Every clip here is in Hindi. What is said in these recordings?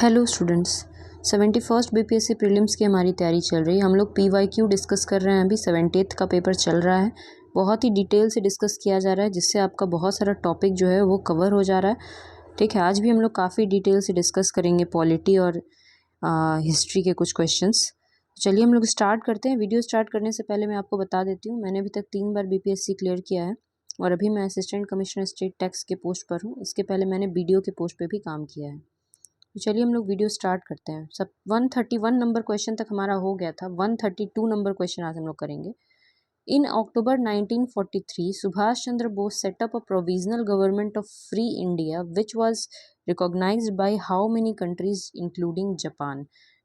Hello students, 71st BPSC prelims की हमारी तैयारी चल रही है। हम लोग पीवाईक्यू डिस्कस कर रहे हैं। अभी 78th का पेपर चल रहा है। बहुत ही डिटेल से डिस्कस किया जा रहा है, जिससे आपका बहुत सारा टॉपिक जो है वो कवर हो जा रहा है। ठीक है, आज भी हम लोग काफ़ी डिटेल से डिस्कस करेंगे पॉलिटी और हिस्ट्री के कुछ क्वेश्चंस। चलिए हम लोग स्टार्ट करते हैं। वीडियो स्टार्ट करने से पहले मैं आपको बता देती हूँ, मैंने अभी तक 3 बार बीपीएससी क्लियर किया है और अभी मैं असिस्टेंट कमिश्नर स्टेट टैक्स के पोस्ट पर हूँ। इसके पहले मैंने बीडीओ के पोस्ट पर भी काम किया है। तो चलिए हम लोग वीडियो स्टार्ट करते हैं। सब 131 नंबर क्वेश्चन तक हमारा हो गया था। 132 नंबर क्वेश्चन आज हम लोग करेंगे। In October 1943 Subhas Chandra Bose set up a provisional government of free India which was recognized by how many countries including Japan.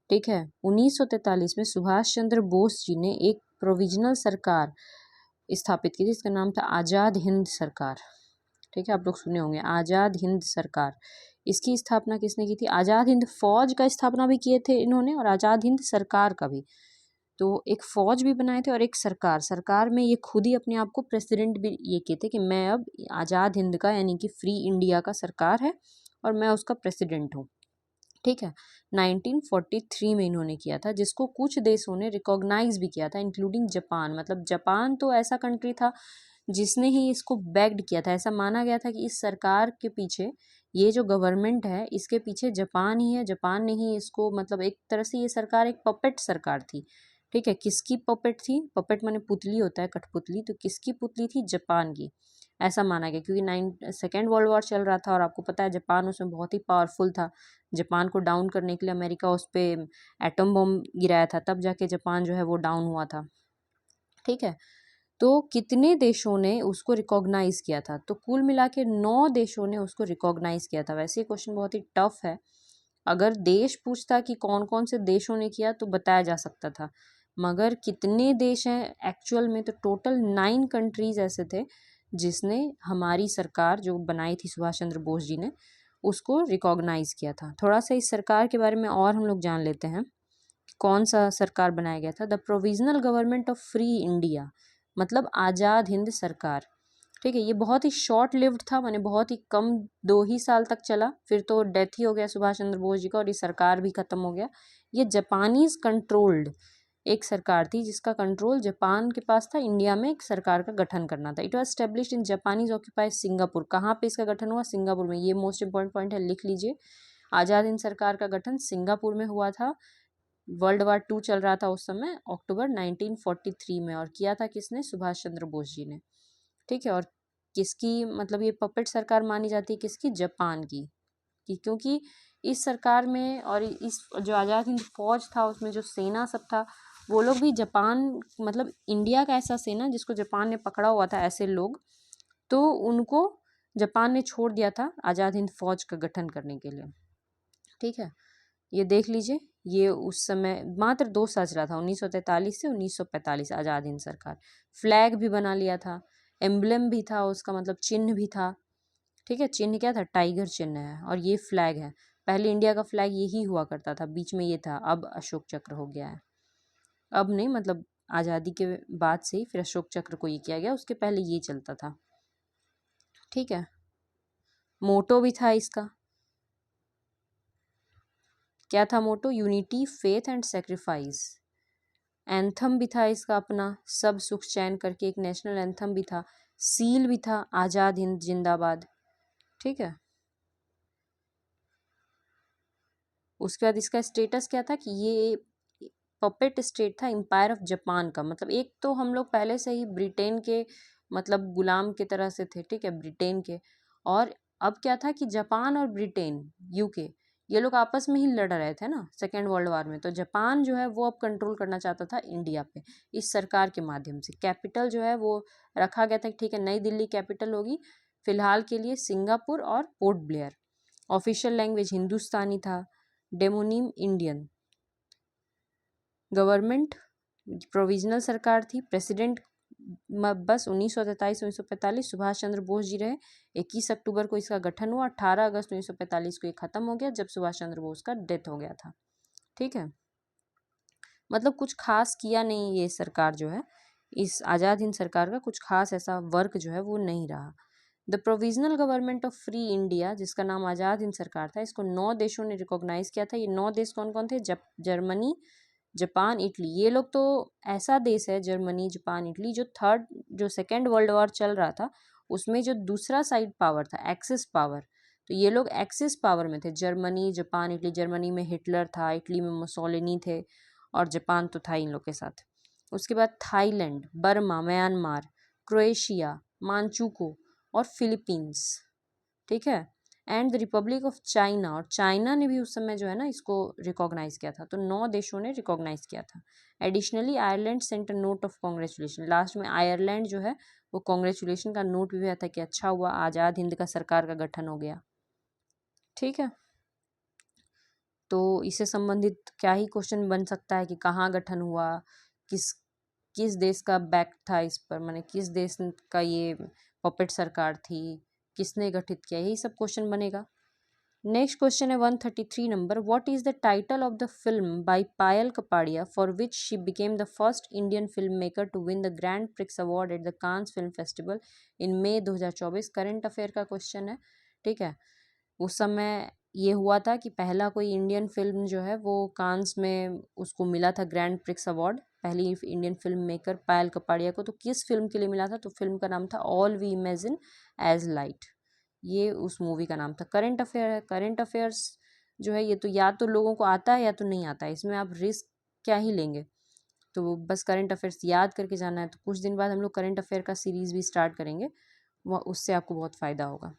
ठीक है, 1943 में सुभाष चंद्र बोस जी ने एक प्रोविजनल सरकार स्थापित की थी, इसका नाम था आज़ाद हिंद सरकार। ठीक है, आप लोग सुने होंगे आज़ाद हिंद सरकार। इसकी स्थापना किसने की थी? आज़ाद हिंद फौज का स्थापना भी किए थे इन्होंने और आज़ाद हिंद सरकार का भी। तो एक फौज भी बनाए थे और एक सरकार में ये खुद ही अपने आप को प्रेसिडेंट भी ये किए थे कि मैं अब आज़ाद हिंद का यानी कि फ्री इंडिया का सरकार है और मैं उसका प्रेसिडेंट हूँ। ठीक है, 1943 में इन्होंने किया था, जिसको कुछ देशों ने रिकॉग्नाइज भी किया था, इंक्लूडिंग जापान। मतलब जापान तो ऐसा कंट्री था जिसने ही इसको बैक्ड किया था। ऐसा माना गया था कि इस सरकार के पीछे, ये जो गवर्नमेंट है इसके पीछे जापान ही है। जापान ने ही इसको, मतलब एक तरह से ये सरकार एक पपेट सरकार थी। ठीक है, किसकी पपेट थी? पपेट माने पुतली होता है, कठपुतली। तो किसकी पुतली थी? जापान की। ऐसा माना गया क्योंकि सेकेंड वर्ल्ड वॉर चल रहा था और आपको पता है जापान उसमें बहुत ही पावरफुल था। जापान को डाउन करने के लिए अमेरिका उस पर एटम बम गिराया था, तब जाके जापान जो है वो डाउन हुआ था। ठीक है, तो कितने देशों ने उसको रिकॉग्नाइज किया था? तो कुल मिला के 9 देशों ने उसको रिकॉग्नाइज किया था। वैसे ये क्वेश्चन बहुत ही टफ है। अगर देश पूछता कि कौन कौन से देशों ने किया तो बताया जा सकता था, मगर कितने देश हैं एक्चुअल में, तो टोटल 9 कंट्रीज ऐसे थे जिसने हमारी सरकार जो बनाई थी सुभाष चंद्र बोस जी ने, उसको रिकॉग्नाइज किया था। थोड़ा सा इस सरकार के बारे में और हम लोग जान लेते हैं। कौन सा सरकार बनाया गया था? The provisional government of free India, मतलब आज़ाद हिंद सरकार। ठीक है, ये बहुत ही शॉर्ट लिव्ड था, माने बहुत ही कम, 2 ही साल तक चला, फिर तो डेथ ही हो गया सुभाष चंद्र बोस जी का और ये सरकार भी खत्म हो गया। ये जापानीज कंट्रोल्ड एक सरकार थी जिसका कंट्रोल जापान के पास था। इंडिया में एक सरकार का गठन करना था। It was established in Japanese occupied Singapore. कहाँ पे इसका गठन हुआ? सिंगापुर में। ये मोस्ट इंपॉर्टेंट पॉइंट है, लिख लीजिए। आज़ाद हिंद सरकार का गठन सिंगापुर में हुआ था। वर्ल्ड वार 2 चल रहा था उस समय, अक्टूबर 1943 में, और किया था किसने? सुभाष चंद्र बोस जी ने। ठीक है, और किसकी, मतलब ये पपेट सरकार मानी जाती है किसकी? जापान की। क्योंकि इस सरकार में और इस जो आज़ाद हिंद फौज था उसमें जो सेना सब था, वो लोग भी जापान, मतलब इंडिया का ऐसा सेना जिसको जापान ने पकड़ा हुआ था, ऐसे लोग, तो उनको जापान ने छोड़ दिया था आज़ाद हिंद फौज का गठन करने के लिए। ठीक है, ये देख लीजिए। ये उस समय मात्र 2 साल चला था, 1943 से 1945, आज़ाद हिंद सरकार। फ्लैग भी बना लिया था, एम्बलम भी था उसका, मतलब चिन्ह भी था। ठीक है, चिन्ह क्या था? टाइगर चिन्ह है और ये फ्लैग है। पहले इंडिया का फ्लैग यही हुआ करता था, बीच में ये था, अब अशोक चक्र हो गया है। अब नहीं, मतलब आज़ादी के बाद से ही फिर अशोक चक्र को ये किया गया, उसके पहले ये चलता था। ठीक है, मोटो भी था इसका। क्या था motto? Unity, faith and sacrifice. Anthem भी था इसका अपना, सब सुख चैन करके एक नेशनल एंथम भी था। सील भी था, आज़ाद हिंद जिंदाबाद। ठीक है, उसके बाद इसका स्टेटस क्या था कि ये पपेट स्टेट था एम्पायर ऑफ जापान का। मतलब एक तो हम लोग पहले से ही ब्रिटेन के, मतलब गुलाम की तरह से थे। ठीक है, ब्रिटेन के। और अब क्या था कि जापान और ब्रिटेन, यूके, ये लोग आपस में ही लड़ रहे थे ना सेकेंड वर्ल्ड वॉर में। तो जापान जो है वो अब कंट्रोल करना चाहता था इंडिया पे इस सरकार के माध्यम से। कैपिटल जो है वो रखा गया था कि ठीक है, नई दिल्ली कैपिटल होगी, फिलहाल के लिए सिंगापुर और पोर्ट ब्लेयर। ऑफिशियल लैंग्वेज हिंदुस्तानी था, डेमोनिम इंडियन। गवर्नमेंट प्रोविजनल सरकार थी। प्रेसिडेंट बस 1943-1945 सुभाष चंद्र बोस जी रहे। 21 अक्टूबर को इसका गठन हुआ, 18 अगस्त 1945 को ये खत्म हो गया जब सुभाष चंद्र बोस का डेथ हो गया था। ठीक है, मतलब कुछ खास किया नहीं ये सरकार जो है, इस आज़ाद हिंद सरकार का कुछ खास ऐसा वर्क जो है वो नहीं रहा। The provisional government of free India, जिसका नाम आज़ाद हिंद सरकार था, इसको 9 देशों ने रिकॉग्नाइज किया था। ये 9 देश कौन कौन थे? Germany, Japan, Italy. ये लोग तो ऐसा देश है, जर्मनी, जापान, इटली, जो सेकेंड वर्ल्ड वॉर चल रहा था उसमें जो दूसरा साइड पावर था, एक्सिस पावर, तो ये लोग एक्सिस पावर में थे। Germany, Japan, Italy. जर्मनी में हिटलर था, इटली में मुसोलिनी थे, और जापान तो था इन लोग के साथ। उसके बाद थाईलैंड, बर्मा, म्यांमार, क्रोएशिया, मांचुको और फिलीपींस, ठीक है, and the Republic of China. और चाइना ने भी उस समय जो है ना इसको रिकॉग्नाइज किया था। तो 9 देशों ने रिकॉग्नाइज किया था। Additionally Ireland sent a note of congratulation. Last में आयरलैंड जो है वो कॉन्ग्रेचुलेशन का नोट भी दिया था कि अच्छा हुआ, आज़ाद हिंद का सरकार का गठन हो गया। ठीक है, तो इससे संबंधित क्या ही क्वेश्चन बन सकता है कि कहाँ गठन हुआ, किस किस देश का बैक था इस पर, माने किस देश का ये पपेट सरकार थी, किसने गठित किया, यही सब क्वेश्चन बनेगा। नेक्स्ट क्वेश्चन है 133 नंबर। What is the title of the film by Payal Kapadia for which she became the first Indian film maker to win the grand prix award at the Cannes film festival in May 2024। Current affair का क्वेश्चन है, ठीक है। उस समय ये हुआ था कि पहला कोई इंडियन फिल्म जो है वो कांस में उसको मिला था ग्रैंड प्रिक्स अवार्ड, पहली इंडियन फिल्म मेकर पायल कपाड़िया को। तो किस फिल्म के लिए मिला था? तो फिल्म का नाम था all we imagine as light, ये उस मूवी का नाम था। करंट अफेयर है, करंट अफेयर्स जो है ये तो या तो लोगों को आता है या तो नहीं आता है, इसमें आप रिस्क क्या ही लेंगे। तो बस करंट अफेयर्स याद करके जाना है। तो कुछ दिन बाद हम लोग करंट अफेयर का सीरीज भी स्टार्ट करेंगे, वह उससे आपको बहुत फ़ायदा होगा।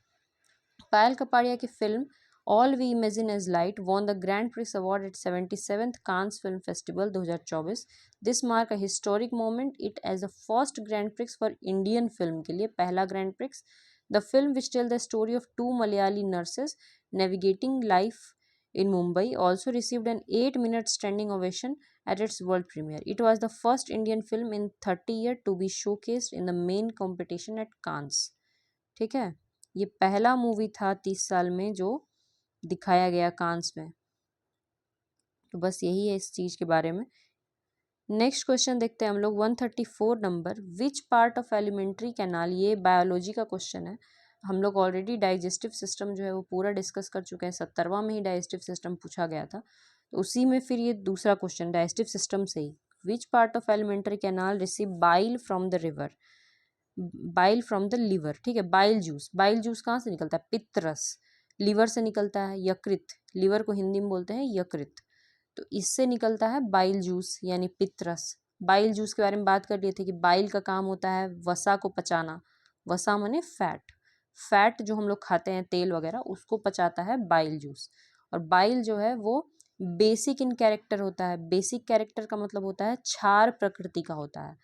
पायल कपाड़िया की film all we imagine as light won the grand prix award at 77th Cannes film festival 2024। This mark a historic moment it as the first grand prix for Indian film के लिए पहला grand prix. The film, which tells the story of two Malayali nurses navigating life in Mumbai, also received an 8-minute standing ovation at its world premiere. It was the first Indian film in 30 years to be showcased in the main competition at Cannes. ठीक है, ये पहला मूवी था 30 साल में जो दिखाया गया कांस में। तो बस यही है इस चीज़ के बारे में। नेक्स्ट क्वेश्चन देखते हैं हम लोग 134 number. Which part of alimentary canal, ये बायोलॉजी का क्वेश्चन है। हम लोग ऑलरेडी डाइजेस्टिव सिस्टम जो है वो पूरा डिस्कस कर चुके हैं, 70वां में ही डाइजेस्टिव सिस्टम पूछा गया था, तो उसी में फिर ये दूसरा क्वेश्चन डाइजेस्टिव सिस्टम से ही। Which part of alimentary canal receive bile from the river, bile from the liver, ठीक है। बाइल जूस कहाँ से निकलता है? पित्तरस, लिवर से निकलता है। यकृत, लिवर को हिंदी में बोलते हैं यकृत, तो इससे निकलता है बाइल जूस यानी पित्तरस। बाइल जूस के बारे में बात कर लिए थे कि बाइल का काम होता है वसा को पचाना। वसा माने फैट, फैट जो हम लोग खाते हैं तेल वगैरह उसको पचाता है बाइल जूस। और बाइल जो है वो बेसिक इन कैरेक्टर होता है। बेसिक कैरेक्टर का मतलब होता है क्षार प्रकृति का होता है।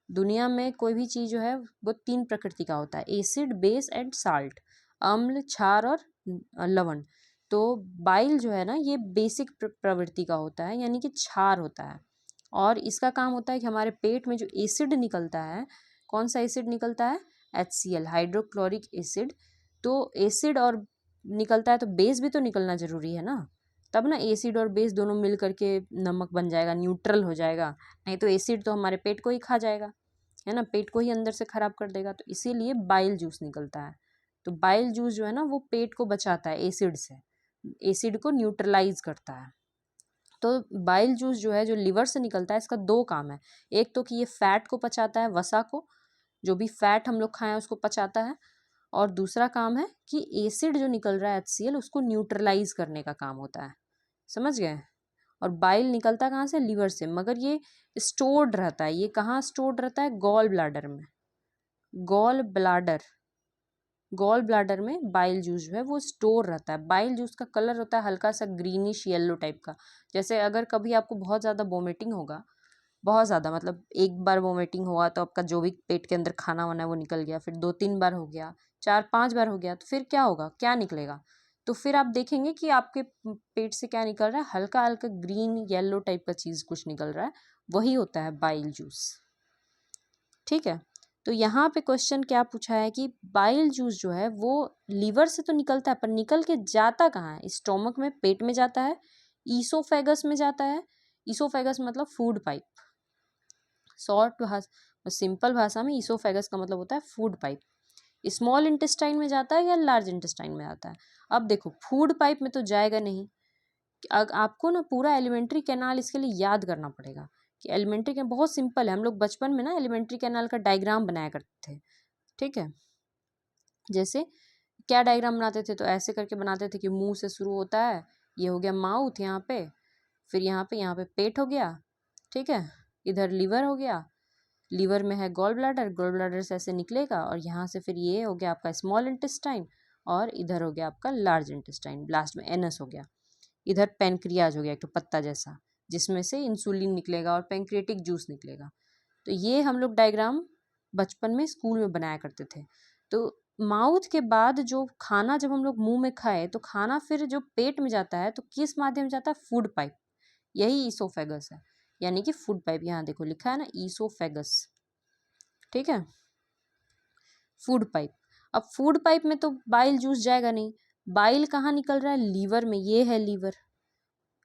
दुनिया में कोई भी चीज़ जो है वो 3 प्रकृति का होता है, एसिड, बेस एंड साल्ट, अम्ल, क्षार और लवण। तो बाइल जो है ना ये बेसिक प्रवृत्ति का होता है, यानी कि क्षार होता है। और इसका काम होता है कि हमारे पेट में जो एसिड निकलता है, कौन सा एसिड निकलता है? HCl, hydrochloric acid. तो एसिड और निकलता है तो बेस भी तो निकलना जरूरी है ना, तब ना एसिड और बेस दोनों मिल करके नमक बन जाएगा, न्यूट्रल हो जाएगा। नहीं तो एसिड तो हमारे पेट को ही खा जाएगा, है ना, पेट को ही अंदर से खराब कर देगा। तो इसीलिए बाइल जूस निकलता है। तो बाइल जूस जो है ना वो पेट को बचाता है एसिड से, एसिड को न्यूट्रलाइज करता है। तो बाइल जूस जो है जो लिवर से निकलता है, इसका 2 काम है। एक तो कि ये फैट को पचाता है, वसा को, जो भी फैट हम लोग खाएं उसको पचाता है। और दूसरा काम है कि एसिड जो निकल रहा है HCl उसको न्यूट्रलाइज करने का काम होता है। समझ गए? और बाइल निकलता कहाँ से? लिवर से, मगर ये स्टोर्ड रहता है। ये कहाँ स्टोर्ड रहता है? गॉल ब्लैडर में। गॉल ब्लैडर, गॉल ब्लैडर में बाइल जूस जो है वो स्टोर रहता है। बाइल जूस का कलर होता है हल्का सा ग्रीनिश येलो टाइप का। जैसे अगर कभी आपको बहुत ज़्यादा वोमिटिंग होगा, बहुत ज़्यादा मतलब एक बार वोमिटिंग हुआ तो आपका जो भी पेट के अंदर खाना वाना है वो निकल गया, फिर 2-3 बार हो गया, 4-5 बार हो गया, तो फिर क्या होगा, क्या निकलेगा? तो फिर आप देखेंगे कि आपके पेट से क्या निकल रहा है, हल्का हल्का ग्रीन येलो टाइप का चीज़ कुछ निकल रहा है, वही होता है बाइल जूस। ठीक है, तो यहाँ पे क्वेश्चन क्या पूछा है कि बाइल जूस जो है वो लीवर से तो निकलता है पर निकल के जाता कहाँ है? स्टोमक में, पेट में जाता है, ईसोफेगस में जाता है। ईसोफेगस मतलब फूड पाइप। शॉर्ट भाषा, सिंपल भाषा में ईसोफेगस का मतलब होता है फूड पाइप। स्मॉल इंटेस्टाइन में जाता है या लार्ज इंटेस्टाइन में जाता है? अब देखो फूड पाइप में तो जाएगा नहीं। आपको ना पूरा एलिमेंट्री कैनाल इसके लिए याद करना पड़ेगा कि एलिमेंट्री कैनाल बहुत सिंपल है। हम लोग बचपन में ना एलिमेंट्री कैनाल का डायग्राम बनाया करते थे, ठीक है। जैसे क्या डायग्राम बनाते थे, तो ऐसे करके बनाते थे कि मुंह से शुरू होता है, ये हो गया माउथ यहाँ पे, फिर यहाँ पे पेट हो गया, ठीक है। इधर लीवर हो गया, लीवर में है गॉल ब्लैडर, गॉल ब्लैडर से ऐसे निकलेगा और यहाँ से फिर ये हो गया आपका स्मॉल इंटेस्टाइन, और इधर हो गया आपका लार्ज इंटेस्टाइन, लास्ट में एनस हो गया। इधर पेनक्रियाज हो गया, एक तो पत्ता जैसा, जिसमें से इंसुलिन निकलेगा और पेंक्रियाटिक जूस निकलेगा। तो ये हम लोग डायग्राम बचपन में स्कूल में बनाया करते थे। तो माउथ के बाद जो खाना जब हम लोग मुंह में खाए तो खाना फिर जो पेट में जाता है तो किस माध्यम से जाता है? फूड पाइप, यही ईसोफेगस है, यानी कि फूड पाइप। यहाँ देखो लिखा है ना ईसोफेगस, ठीक है, फूड पाइप। अब फूड पाइप में तो बाइल जूस जाएगा नहीं, बाइल कहाँ निकल रहा है? लीवर में, ये है लीवर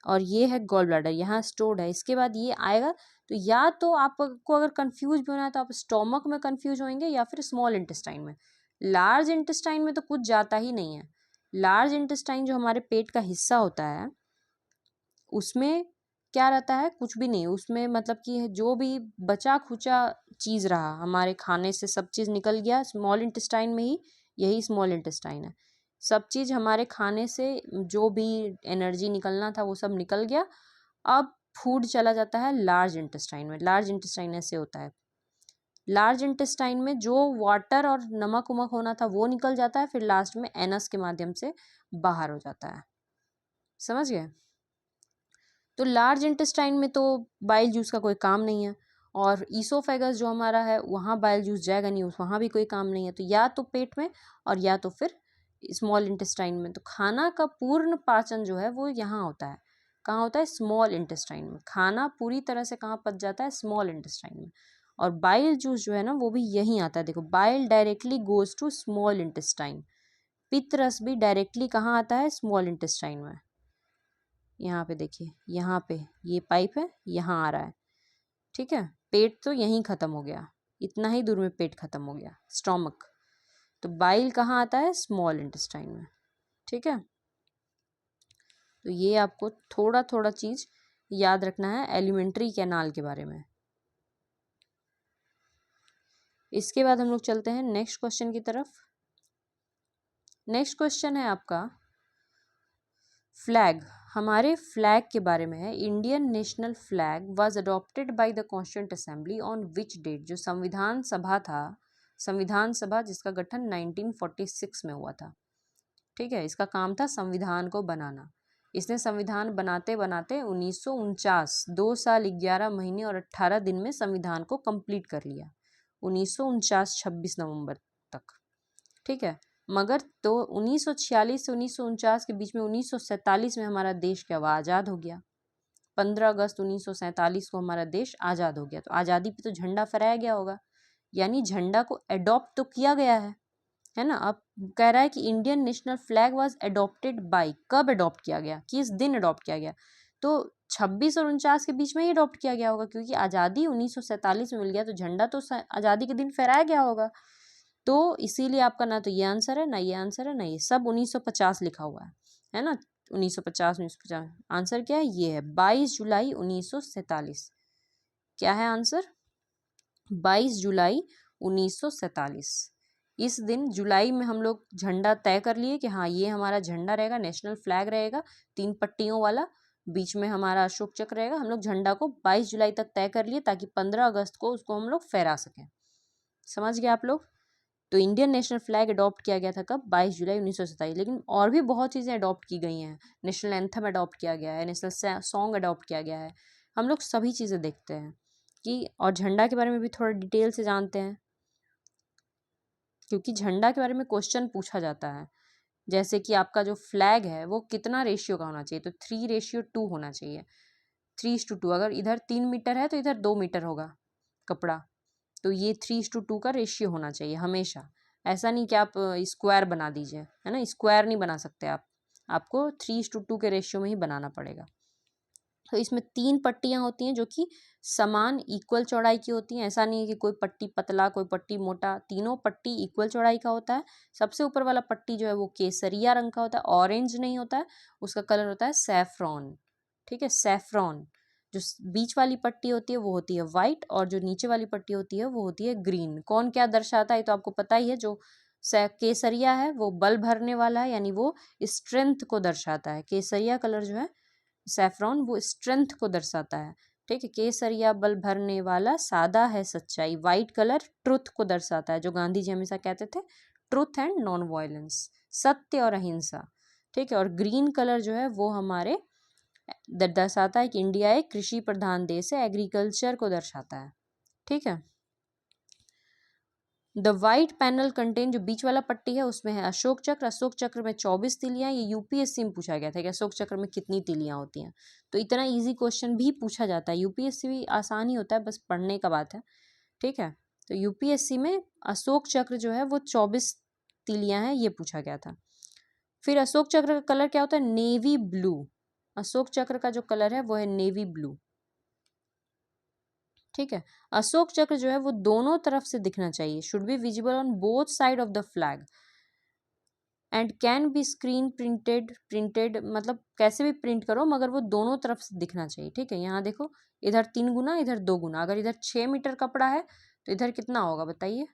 और ये है गॉल ब्लैडर, यहाँ स्टोर्ड है। इसके बाद ये आएगा, तो या तो आपको अगर कंफ्यूज भी होना है तो आप स्टोमक में कंफ्यूज होंगे या फिर स्मॉल इंटेस्टाइन में। लार्ज इंटेस्टाइन में तो कुछ जाता ही नहीं है। लार्ज इंटेस्टाइन जो हमारे पेट का हिस्सा होता है उसमें क्या रहता है? कुछ भी नहीं उसमें, मतलब कि जो भी बचा खुचा चीज़ रहा हमारे खाने से, सब चीज़ निकल गया स्मॉल इंटेस्टाइन में ही, यही स्मॉल इंटेस्टाइन है। सब चीज़ हमारे खाने से जो भी एनर्जी निकलना था वो सब निकल गया। अब फूड चला जाता है लार्ज इंटेस्टाइन में। लार्ज इंटेस्टाइन ऐसे होता है, लार्ज इंटेस्टाइन में जो वाटर और नमक उमक होना था वो निकल जाता है, फिर लास्ट में एनस के माध्यम से बाहर हो जाता है। समझ गए? तो लार्ज इंटेस्टाइन में तो बाइल जूस का कोई काम नहीं है, और ईसोफेगस जो हमारा है वहाँ बाइल जूस जाएगा नहीं, वहाँ भी कोई काम नहीं है। तो या तो पेट में और या तो फिर स्मॉल इंटेस्टाइन में। तो खाना का पूर्ण पाचन जो है वो यहाँ होता है। कहाँ होता है? स्मॉल इंटेस्टाइन में। खाना पूरी तरह से कहाँ पच जाता है? स्मॉल इंटेस्टाइन में। और बाइल जूस जो है ना वो भी यहीं आता है। देखो bile directly goes to small intestine, पित्त रस भी डायरेक्टली कहाँ आता है? स्मॉल इंटेस्टाइन में। यहाँ पे देखिए, यहाँ पे ये पाइप है, यहाँ आ रहा है, ठीक है। पेट तो यहीं खत्म हो गया, इतना ही दूर में पेट खत्म हो गया, स्टोमक। तो बाइल कहाँ आता है? स्मॉल इंटेस्टाइन में, ठीक है। तो ये आपको थोड़ा थोड़ा चीज याद रखना है एलिमेंट्री कैनाल के बारे में। इसके बाद हम लोग चलते हैं नेक्स्ट क्वेश्चन की तरफ। नेक्स्ट क्वेश्चन है आपका फ्लैग। हमारे फ्लैग के बारे में है। Indian national flag was adopted by the constituent assembly on which date? जो संविधान सभा था, संविधान सभा जिसका गठन 1946 में हुआ था, ठीक है। इसका काम था संविधान को बनाना। इसने संविधान बनाते बनाते 1949, 2 साल 11 महीने और 18 दिन में संविधान को कंप्लीट कर लिया। 1949 26 नवंबर तक, ठीक है। मगर तो 1946 से 1949 के बीच में 1947 में हमारा देश क्या हुआ? आज़ाद हो गया। 15 अगस्त 1947 को हमारा देश आज़ाद हो गया। तो आज़ादी पे तो झंडा फहराया गया होगा, यानी झंडा को एडॉप्ट तो किया गया है ना। अब कह रहा है कि Indian national flag was adopted by, कब एडॉप्ट किया गया, किस दिन एडॉप्ट किया गया? तो 26 और 49 के बीच में ही एडॉप्ट किया गया होगा, क्योंकि आज़ादी 1947 में मिल गया, तो झंडा तो आज़ादी के दिन फहराया गया होगा। तो इसीलिए आपका ना तो ये आंसर है, ना ये आंसर है, ना ये, सब 1950 लिखा हुआ है ना। 1950 1950 आंसर क्या है? ये है 22 जुलाई 1947। क्या है आंसर? 22 जुलाई 1947। इस दिन जुलाई में हम लोग झंडा तय कर लिए कि हाँ ये हमारा झंडा रहेगा, नेशनल फ्लैग रहेगा, 3 पट्टियों वाला, बीच में हमारा अशोक चक्र रहेगा। हम लोग झंडा को 22 जुलाई तक तय कर लिए ताकि 15 अगस्त को उसको हम लोग फहरा सकें। समझ गए आप लोग? तो इंडियन नेशनल फ्लैग अडॉप्ट किया गया था कब? 22 जुलाई 1947। लेकिन और भी बहुत चीज़ें अडॉप्ट की गई हैं। नेशनल एंथम अडॉप्ट किया गया है, नेशनल सॉन्ग अडॉप्ट किया गया है। हम लोग सभी चीज़ें देखते हैं कि, और झंडा के बारे में भी थोड़ा डिटेल से जानते हैं, क्योंकि झंडा के बारे में क्वेश्चन पूछा जाता है। जैसे कि आपका जो फ्लैग है वो कितना रेशियो का होना चाहिए? तो 3:2 होना चाहिए, 3:2। अगर इधर 3 मीटर है तो इधर 2 मीटर होगा कपड़ा, तो ये 3:2 का रेशियो होना चाहिए हमेशा। ऐसा नहीं कि आप स्क्वायर बना दीजिए, है ना, स्क्वायर नहीं बना सकते आप, आपको 3:2 के रेशियो में ही बनाना पड़ेगा। तो इसमें 3 पट्टियाँ होती हैं जो कि समान इक्वल चौड़ाई की होती हैं। ऐसा नहीं है कि कोई पट्टी पतला कोई पट्टी मोटा, तीनों पट्टी इक्वल चौड़ाई का होता है। सबसे ऊपर वाला पट्टी जो है वो केसरिया रंग का होता है, ऑरेंज नहीं होता है, उसका कलर होता है सैफ्रॉन। ठीक है, सैफ्रॉन। जो बीच वाली पट्टी होती है वो होती है वाइट, और जो नीचे वाली पट्टी होती है वो होती है ग्रीन। कौन क्या दर्शाता है तो आपको पता ही है। जो केसरिया है वो बल भरने वाला है, यानी वो स्ट्रेंथ को दर्शाता है। केसरिया कलर जो है सैफ्रॉन वो स्ट्रेंथ को दर्शाता है। ठीक है, केसरिया बल भरने वाला, सादा है सच्चाई। वाइट कलर ट्रुथ को दर्शाता है, जो गांधी जी हमेशा कहते थे, ट्रुथ एंड नॉन वायलेंस, सत्य और अहिंसा। ठीक है, और ग्रीन कलर जो है वो हमारे दर्शाता है कि इंडिया एक कृषि प्रधान देश है, एग्रीकल्चर को दर्शाता है। ठीक है, द वाइट पैनल कंटेन, जो बीच वाला पट्टी है उसमें है अशोक चक्र। अशोक चक्र में 24 तिलियां। ये यूपीएससी में पूछा गया था कि अशोक चक्र में कितनी तिलियां होती हैं। तो इतना इजी क्वेश्चन भी पूछा जाता है। यूपीएससी भी आसान ही होता है, बस पढ़ने का बात है। ठीक है, तो यूपीएससी में अशोक चक्र जो है वो 24 तिलियां हैं, ये पूछा गया था। फिर अशोक चक्र का कलर क्या होता है? Navy blue. अशोक चक्र का जो कलर है वो है नेवी ब्लू। ठीक है, अशोक चक्र जो है वो दोनों तरफ से दिखना चाहिए, should be visible on both side of the flag and can be screen printed मतलब कैसे भी प्रिंट करो मगर वो दोनों तरफ से दिखना चाहिए। ठीक है, यहाँ देखो, इधर 3 गुना इधर 2 गुना। अगर इधर 6 मीटर कपड़ा है तो इधर कितना होगा बताइए।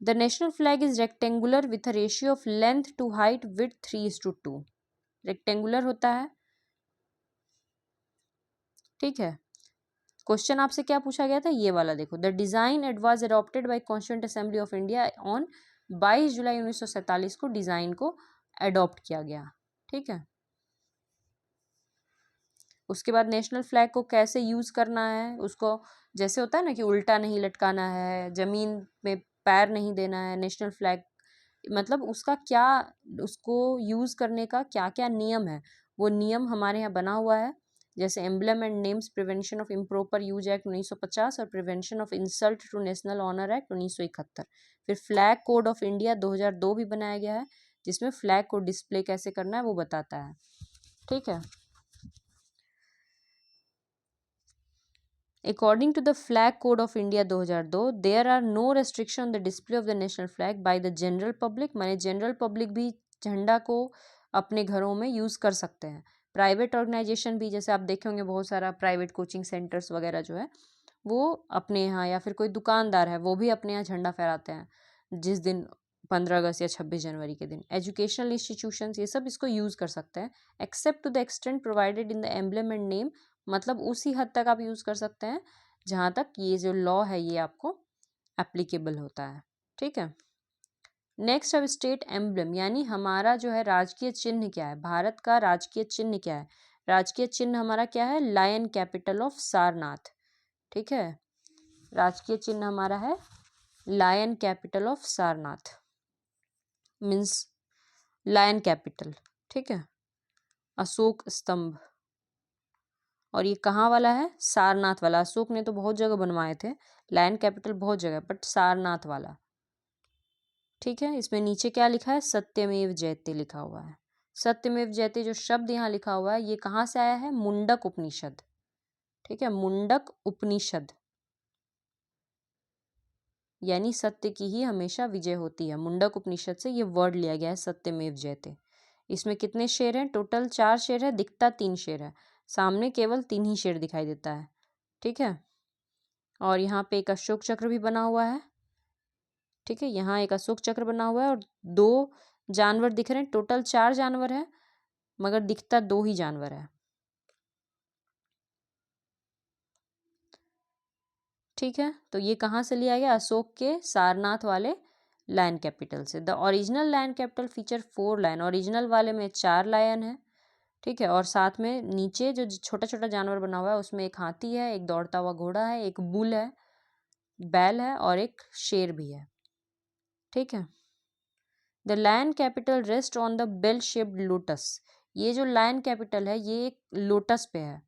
The national flag is rectangular with a ratio of length to height with 3:2। Rectangular होता है। ठीक है, क्वेश्चन आपसे क्या पूछा गया था, ये वाला देखो। The design it was adopted bye constituent assembly of India on 22 जुलाई 1947 को डिजाइन को अडॉप्ट किया गया। ठीक है, उसके बाद नेशनल फ्लैग को कैसे यूज करना है, उसको जैसे होता है ना कि उल्टा नहीं लटकाना है, जमीन में पैर नहीं देना है। नेशनल फ्लैग मतलब उसका क्या, उसको यूज करने का क्या क्या नियम है, वो नियम हमारे यहाँ बना हुआ है। जैसे emblem and names, prevention of improper use act 1950 और prevention of insult to national honour act 1971। फिर फ्लैग कोड ऑफ इंडिया 2002 भी बनाया गया है, जिसमें फ्लैग को डिस्प्ले कैसे करना है वो बताता है। ठीक है, According to the Flag Code of India 2002, there are no restriction on the display of the national flag by the general public। माने जनरल पब्लिक भी झंडा को अपने घरों में यूज़ कर सकते हैं। प्राइवेट ऑर्गेनाइजेशन भी, जैसे आप देखे होंगे बहुत सारा प्राइवेट कोचिंग सेंटर्स वगैरह जो है वो अपने यहाँ, या फिर कोई दुकानदार है वो भी अपने यहाँ झंडा फहराते हैं जिस दिन 15 अगस्त या 26 जनवरी के दिन। एजुकेशनल इंस्टीट्यूशंस ये सब इसको यूज़ कर सकते हैं, except to the extent provided in the emblem and name. मतलब उसी हद तक आप यूज़ कर सकते हैं जहाँ तक ये जो लॉ है ये आपको एप्लीकेबल होता है। ठीक है, नेक्स्ट अब स्टेट एम्बलम, यानी हमारा जो है राजकीय चिन्ह क्या है, भारत का राजकीय चिन्ह क्या है। राजकीय चिन्ह हमारा क्या है? Lion capital of Sarnath. ठीक है, राजकीय चिन्ह हमारा है lion capital of Sarnath, means lion capital. ठीक है, अशोक स्तंभ। और ये कहाँ वाला है? सारनाथ वाला। अशोक ने तो बहुत जगह बनवाए थे, लायन कैपिटल बहुत जगह, बट सारनाथ वाला। ठीक है, इसमें नीचे क्या लिखा है? सत्यमेव जयते लिखा हुआ है। सत्यमेव जयते जो शब्द यहाँ लिखा हुआ है ये कहाँ से आया है? मुंडक उपनिषद। ठीक है, मुंडक उपनिषद, यानी सत्य की ही हमेशा विजय होती है। मुंडक उपनिषद से ये वर्ड लिया गया है, सत्यमेव जयते। इसमें कितने शेर हैं? टोटल 4 शेर है, दिखता 3 शेर है, सामने केवल 3 ही शेर दिखाई देता है। ठीक है, और यहाँ पे एक अशोक चक्र भी बना हुआ है। ठीक है, यहाँ एक अशोक चक्र बना हुआ है और 2 जानवर दिख रहे हैं। टोटल 4 जानवर है मगर दिखता 2 ही जानवर है। ठीक है, तो ये कहाँ से लिया गया? अशोक के सारनाथ वाले लायन कैपिटल से। The original lion capital feature 4 lion, original वाले में 4 लायन है। ठीक है, और साथ में नीचे जो छोटा छोटा जानवर बना हुआ है उसमें एक हाथी है, एक दौड़ता हुआ घोड़ा है, एक बुल है, बैल है और एक शेर भी है। ठीक है, the lion capital rest on the bell shaped lotus. ये जो लायन कैपिटल है ये एक लोटस पे है,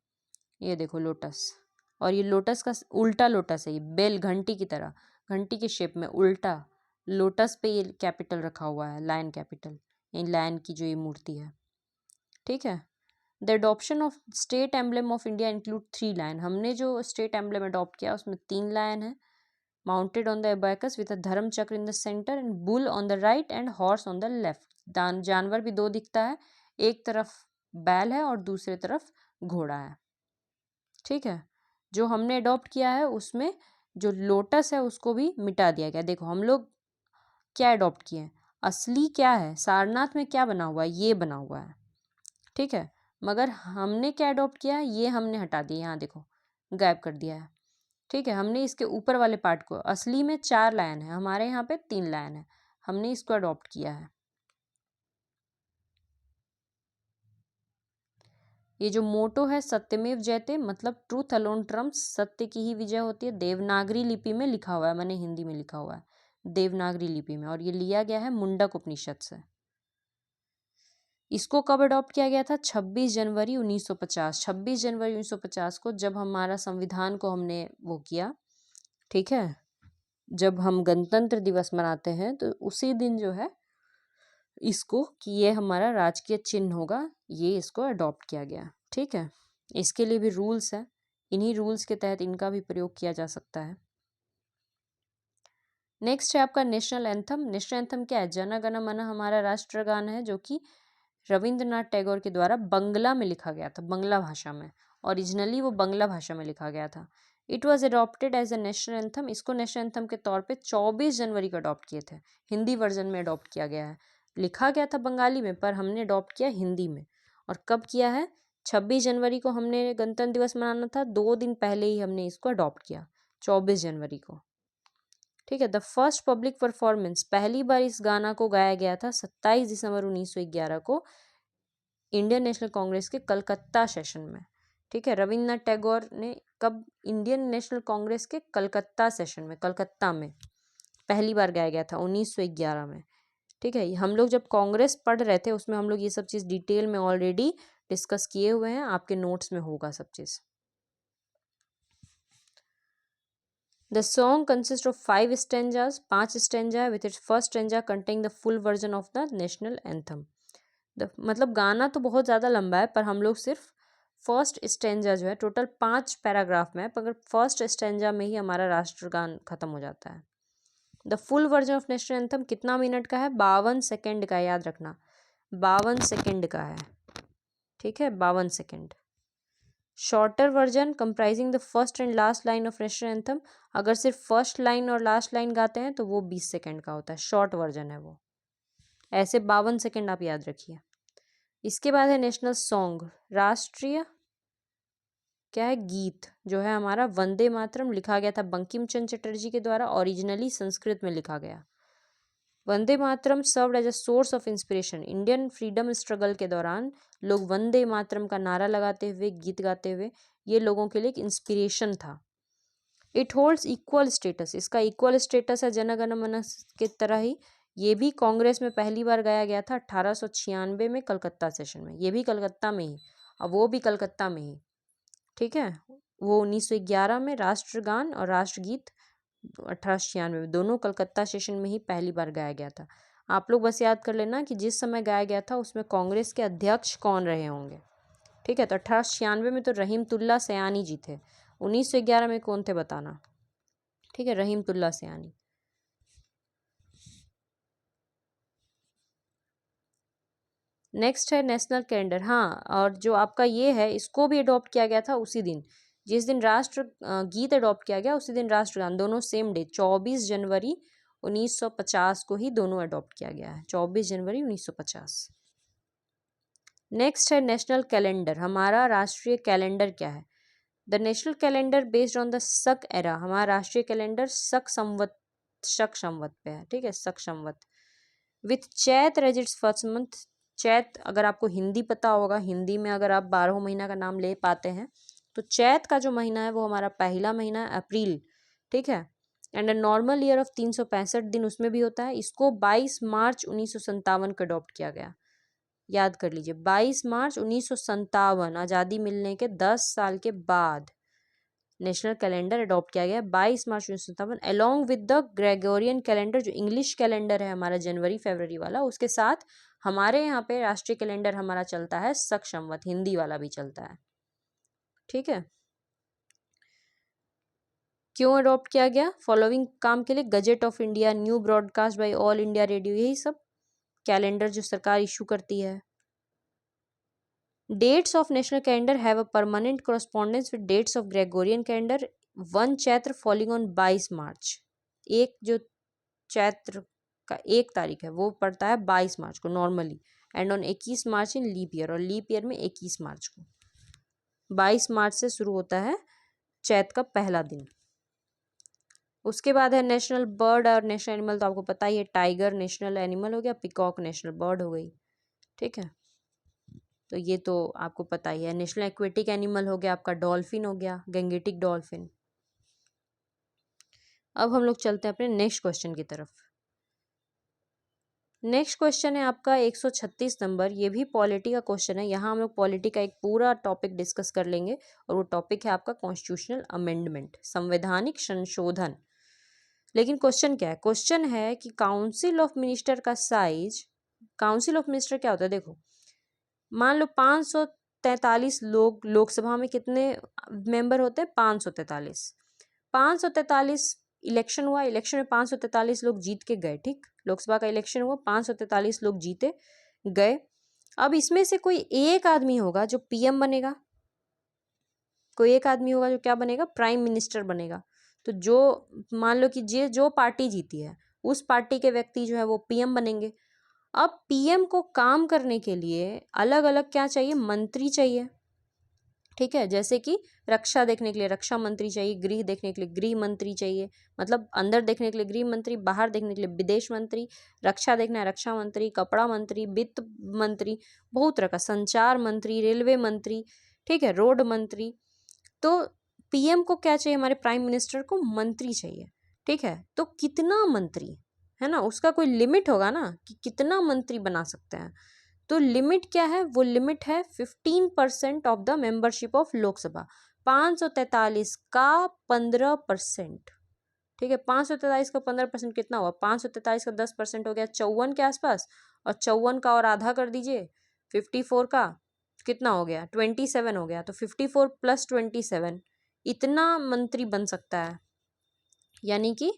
ये देखो लोटस। और ये लोटस का उल्टा लोटस है, ये बेल घंटी की तरह, घंटी के शेप में उल्टा लोटस पे ये कैपिटल रखा हुआ है, लायन कैपिटल, यानी लायन की जो ये मूर्ति है। ठीक है, the adoption of state emblem of India include 3 lion. हमने जो स्टेट एम्बलम अडॉप्ट किया उसमें 3 लायन है, mounted on the abacus with a धर्म चक्र in the centre and bull on the right and horse on the left. जानवर भी 2 दिखता है, एक तरफ बैल है और दूसरे तरफ घोड़ा है। ठीक है, जो हमने अडॉप्ट किया है उसमें जो लोटस है उसको भी मिटा दिया गया। देखो हम लोग क्या अडॉप्ट किए हैं, असली क्या है, सारनाथ में क्या बना हुआ है, ये बना हुआ है। ठीक है, मगर हमने क्या अडॉप्ट किया है, ये हमने हटा दिया, यहाँ देखो गायब कर दिया है। ठीक है, हमने इसके ऊपर वाले पार्ट को, असली में 4 लाइन है, हमारे यहाँ पे 3 लाइन है, हमने इसको अडॉप्ट किया है। ये जो मोटो है सत्यमेव जयते, मतलब ट्रूथ अलोन ट्रम्प्स, सत्य की ही विजय होती है, देवनागरी लिपि में लिखा हुआ है, मैंने हिंदी में लिखा हुआ है देवनागरी लिपि में, और ये लिया गया है मुंडक उपनिषद से। इसको कब अडॉप्ट किया गया था, 26 जनवरी 1950। 26 जनवरी 1950 को जब हमारा संविधान को हमने वो किया, ठीक है, जब हम गणतंत्र दिवस मनाते हैं तो उसी दिन जो है इसको कि ये हमारा राजकीय चिन्ह होगा, ये इसको अडॉप्ट किया गया। ठीक है, इसके लिए भी रूल्स है, इन्हीं रूल्स के तहत इनका भी प्रयोग किया जा सकता है। नेक्स्ट है आपका नेशनल एंथम। नेशनल एंथम क्या है, जन गण मन हमारा राष्ट्रगान है, जो कि रविंद्रनाथ टैगोर के द्वारा बंगला में लिखा गया था, बंगला भाषा में, ओरिजिनली वो बंगला भाषा में लिखा गया था। It was adopted as a national anthem. इसको नेशनल एंथम के तौर पे 24 जनवरी को अडॉप्ट किए थे, हिंदी वर्जन में अडॉप्ट किया गया है। लिखा गया था बंगाली में पर हमने अडॉप्ट किया हिंदी में। और कब किया है, 26 जनवरी को हमने गणतंत्र दिवस मनाना था, 2 दिन पहले ही हमने इसको अडॉप्ट किया, 24 जनवरी को। ठीक है, द फर्स्ट पब्लिक परफॉर्मेंस, पहली बार इस गाना को गाया गया था 27 दिसंबर 1911 को इंडियन नेशनल कांग्रेस के कलकत्ता सेशन में। ठीक है, रविन्द्रनाथ टैगोर ने कब, इंडियन नेशनल कांग्रेस के कलकत्ता सेशन में, कलकत्ता में पहली बार गाया गया था 1911 में। ठीक है, हम लोग जब कांग्रेस पढ़ रहे थे उसमें हम लोग ये सब चीज़ डिटेल में ऑलरेडी डिस्कस किए हुए हैं, आपके नोट्स में होगा सब चीज़। The song consists of 5 stanzas, 5 stanza with its first stanza containing the full version of the national anthem. मतलब गाना तो बहुत ज़्यादा लंबा है पर हम लोग सिर्फ फर्स्ट स्टेंजा जो है, टोटल 5 पैराग्राफ में है, पर फर्स्ट स्टेंजा में ही हमारा राष्ट्रगान खत्म हो जाता है। The full version of national anthem कितना मिनट का है, 52 सेकेंड का है, याद रखना 52 सेकेंड का है। ठीक है, 52 second. Shorter version comprising the first and last line of national anthem, अगर सिर्फ फर्स्ट लाइन और लास्ट लाइन गाते हैं तो वो 20 सेकेंड का होता है, शॉर्ट वर्जन है वो। ऐसे 52 सेकेंड आप याद रखिए। इसके बाद है नेशनल सॉन्ग, राष्ट्रीय क्या है, गीत जो है हमारा वंदे मातरम, लिखा गया था बंकिम चंद्र चटर्जी के द्वारा, ओरिजिनली संस्कृत में लिखा गया। Vande Mataram served as a source of inspiration, Indian freedom struggle के दौरान लोग वंदे मातरम का नारा लगाते हुए, गीत गाते हुए, ये लोगों के लिए एक इंस्पिरेशन था। इट होल्ड्स इक्वल स्टेटस, इसका इक्वल स्टेटस है जन गण मन के तरह ही। ये भी कांग्रेस में पहली बार गाया गया था 1896 में कलकत्ता सेशन में, ये भी कलकत्ता में ही, और वो भी कलकत्ता में ही। ठीक है, वो 1911 में राष्ट्रगान और राष्ट्रगीत 1896 में, दोनों कलकत्ता सेशन में ही पहली बार गाया गया था। आप लोग बस याद कर लेना कि जिस समय गाया गया था उसमें कांग्रेस के अध्यक्ष कौन रहे होंगे। ठीक है, तो 1896 में तो रहीमतुल्ला सयानी जी थे, 1911 में कौन थे बताना। ठीक है, रहीमतुल्ला सयानी। नेक्स्ट है नेशनल कैलेंडर। हाँ, और जो आपका ये है इसको भी अडॉप्ट किया गया था उसी दिन, जिस दिन राष्ट्र गीत अडॉप्ट किया गया उसी दिन राष्ट्रगान, दोनों सेम डे 24 जनवरी 1950 को ही दोनों अडॉप्ट किया गया है, 24 जनवरी 1950। नेक्स्ट है नेशनल कैलेंडर, हमारा राष्ट्रीय कैलेंडर क्या है। The national calendar based on the शक एरा, हमारा राष्ट्रीय कैलेंडर शक संवत पे है। ठीक है, शक संवत विथ चैत एज इट्स फर्स्ट मंथ। चैत अगर आपको हिंदी पता होगा, हिंदी में अगर आप 12 महीना का नाम ले पाते हैं तो चैत का जो महीना है वो हमारा पहला महीना है, अप्रैल। ठीक है, and a normal year of 365 दिन उसमें भी होता है। इसको 22 मार्च 1957 को अडॉप्ट किया गया, याद कर लीजिए 22 मार्च 1957, आज़ादी मिलने के 10 साल के बाद नेशनल कैलेंडर अडॉप्ट किया गया 22 मार्च 1957 along with the Gregorian calendar, जो इंग्लिश कैलेंडर है हमारा जनवरी फरवरी वाला, उसके साथ हमारे यहाँ पे राष्ट्रीय कैलेंडर हमारा चलता है शक संवत, हिंदी वाला भी चलता है। ठीक है, क्यों अडॉप्ट किया गया? फॉलोइंग काम के लिए, gazette of India, new broadcast by all India radio, यही सब कैलेंडर जो सरकार इशू करती है। Dates of national calendar have a permanent correspondence with dates of Gregorian calendar, 1 Chaitra falling on 22 March, एक जो चैत्र का 1 तारीख है वो पड़ता है 22 मार्च को normally, and on 21 March in leap year, और लीप ईयर में 21 मार्च को। 22 मार्च से शुरू होता है चैत्र का पहला दिन। उसके बाद है नेशनल बर्ड और नेशनल एनिमल, तो आपको पता ही है, टाइगर नेशनल एनिमल हो गया, पिकॉक नेशनल बर्ड हो गई। ठीक है, तो ये तो आपको पता ही है। नेशनल एक्वेटिक एनिमल हो गया आपका डॉल्फिन हो गया, गैंगेटिक डॉल्फिन। अब हम लोग चलते हैं अपने नेक्स्ट क्वेश्चन की तरफ। नेक्स्ट क्वेश्चन है आपका 136 नंबर, ये भी पॉलिटी का क्वेश्चन है। यहाँ हम लोग पॉलिटी का एक पूरा टॉपिक डिस्कस कर लेंगे, और वो टॉपिक है आपका कॉन्स्टिट्यूशनल अमेंडमेंट, संवैधानिक संशोधन। लेकिन क्वेश्चन क्या है? क्वेश्चन है कि काउंसिल ऑफ मिनिस्टर का साइज, काउंसिल ऑफ मिनिस्टर क्या होता है? देखो, मान लो 543 लोग, लोकसभा में कितने मेंबर होते हैं? 543। 543 इलेक्शन हुआ, इलेक्शन में 543 लोग जीत के गए। ठीक, लोकसभा का इलेक्शन हुआ, 543 लोग जीते गए। अब इसमें से कोई एक आदमी होगा जो पीएम बनेगा, कोई एक आदमी होगा जो क्या बनेगा? प्राइम मिनिस्टर बनेगा। तो जो मान लो कि जो पार्टी जीती है उस पार्टी के व्यक्ति जो है वो पीएम बनेंगे। अब पीएम को काम करने के लिए अलग अलग क्या चाहिए? मंत्री चाहिए। ठीक है, जैसे कि रक्षा देखने के लिए रक्षा मंत्री चाहिए, गृह देखने के लिए गृह मंत्री चाहिए, मतलब अंदर देखने के लिए गृह मंत्री, बाहर देखने के लिए विदेश मंत्री, रक्षा देखना है रक्षा मंत्री, कपड़ा मंत्री, वित्त मंत्री, बहुत तरह का, संचार मंत्री, रेलवे मंत्री, ठीक है, रोड मंत्री। तो पीएम को क्या चाहिए? हमारे प्राइम मिनिस्टर को मंत्री चाहिए। ठीक है, तो कितना मंत्री है ना, उसका कोई लिमिट होगा ना कि कितना मंत्री बना सकते हैं। तो लिमिट क्या है? वो लिमिट है 15% of the membership of Lok Sabha, 543 का 15%। ठीक है, 543 का 15% कितना हुआ? 543 का 10% हो गया 54 के आसपास, और 54 का और आधा कर दीजिए 54 का, कितना हो गया? 27 हो गया। तो 54 प्लस 27, इतना मंत्री बन सकता है, यानी कि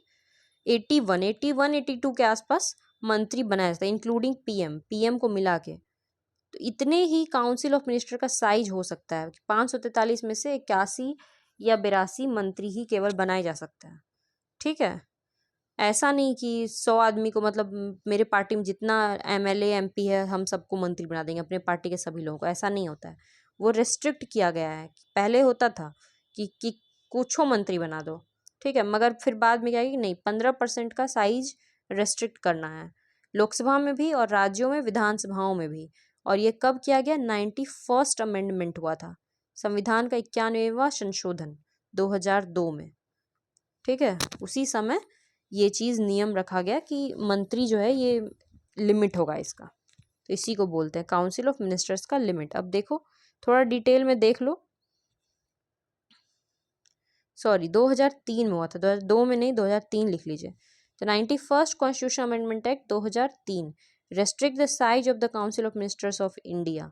82 के आसपास मंत्री बनाया जाता है, इंक्लूडिंग पीएम को मिला के। तो इतने ही काउंसिल ऑफ मिनिस्टर का साइज हो सकता है। 543 में से 81 या 82 मंत्री ही केवल बनाए जा सकते हैं। ठीक है, ऐसा नहीं कि 100 आदमी को, मतलब मेरे पार्टी में जितना एमएलए एमपी है हम सबको मंत्री बना देंगे, अपने पार्टी के सभी लोगों को, ऐसा नहीं होता है। वो रिस्ट्रिक्ट किया गया है। पहले होता था कि कुछो मंत्री बना दो, ठीक है, मगर फिर बाद में क्या है कि नहीं, 15% का साइज रेस्ट्रिक्ट करना है, लोकसभा में भी और राज्यों में, विधानसभाओं में भी। और ये कब किया गया? 91st अमेंडमेंट हुआ था, संविधान का 91वां संशोधन 2002 में। ठीक है, उसी समय ये चीज़ नियम रखा गया कि मंत्री जो है ये लिमिट होगा इसका। तो इसी को बोलते हैं काउंसिल ऑफ मिनिस्टर्स का लिमिट। अब देखो थोड़ा डिटेल में देख लो। सॉरी, 2003 में हुआ था, 2002 में नहीं, 2003 लिख लीजिए। तो 91st constitution amendment act 2003 restrict the size of the Council of Ministers of India.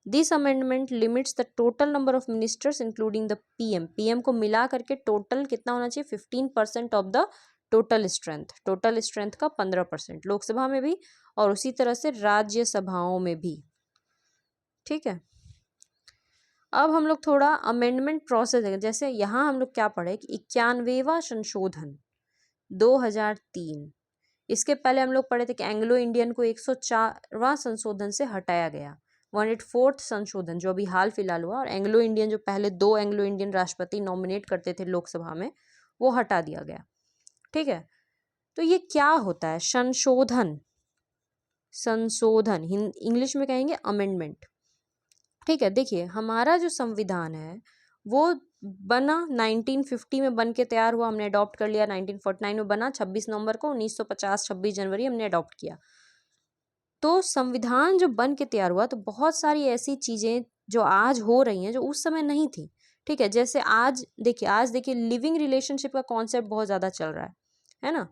This amendment limits the total number of ministers including the PM. PM को मिला करके टोटल कितना होना चाहिए? 15% of the total strength. Total strength का 15%, लोकसभा में भी और उसी तरह से राज्यसभाओं में भी। ठीक है, अब हम लोग थोड़ा अमेंडमेंट प्रोसेस है। जैसे यहाँ हम लोग क्या पढ़े कि 91वां संशोधन 2003, इसके पहले हम लोग पढ़े थे कि एंग्लो इंडियन को 104वां संशोधन से हटाया गया, 104th संशोधन जो अभी हाल फिलहाल हुआ, और एंग्लो इंडियन जो पहले 2 एंग्लो इंडियन राष्ट्रपति नॉमिनेट करते थे लोकसभा में, वो हटा दिया गया। ठीक है, तो ये क्या होता है? संशोधन, संशोधन इंग्लिश में कहेंगे अमेंडमेंट। ठीक है, देखिए हमारा जो संविधान है वो बना 1950 में, बन के तैयार हुआ, हमने अडॉप्ट कर लिया। 1949 में बना, 26 नवंबर को 1950, 26 जनवरी हमने अडॉप्ट किया। तो संविधान जो बन के तैयार हुआ, तो बहुत सारी ऐसी चीज़ें जो आज हो रही हैं जो उस समय नहीं थी। ठीक है, जैसे आज देखिए लिविंग रिलेशनशिप का कॉन्सेप्ट बहुत ज़्यादा चल रहा है ना,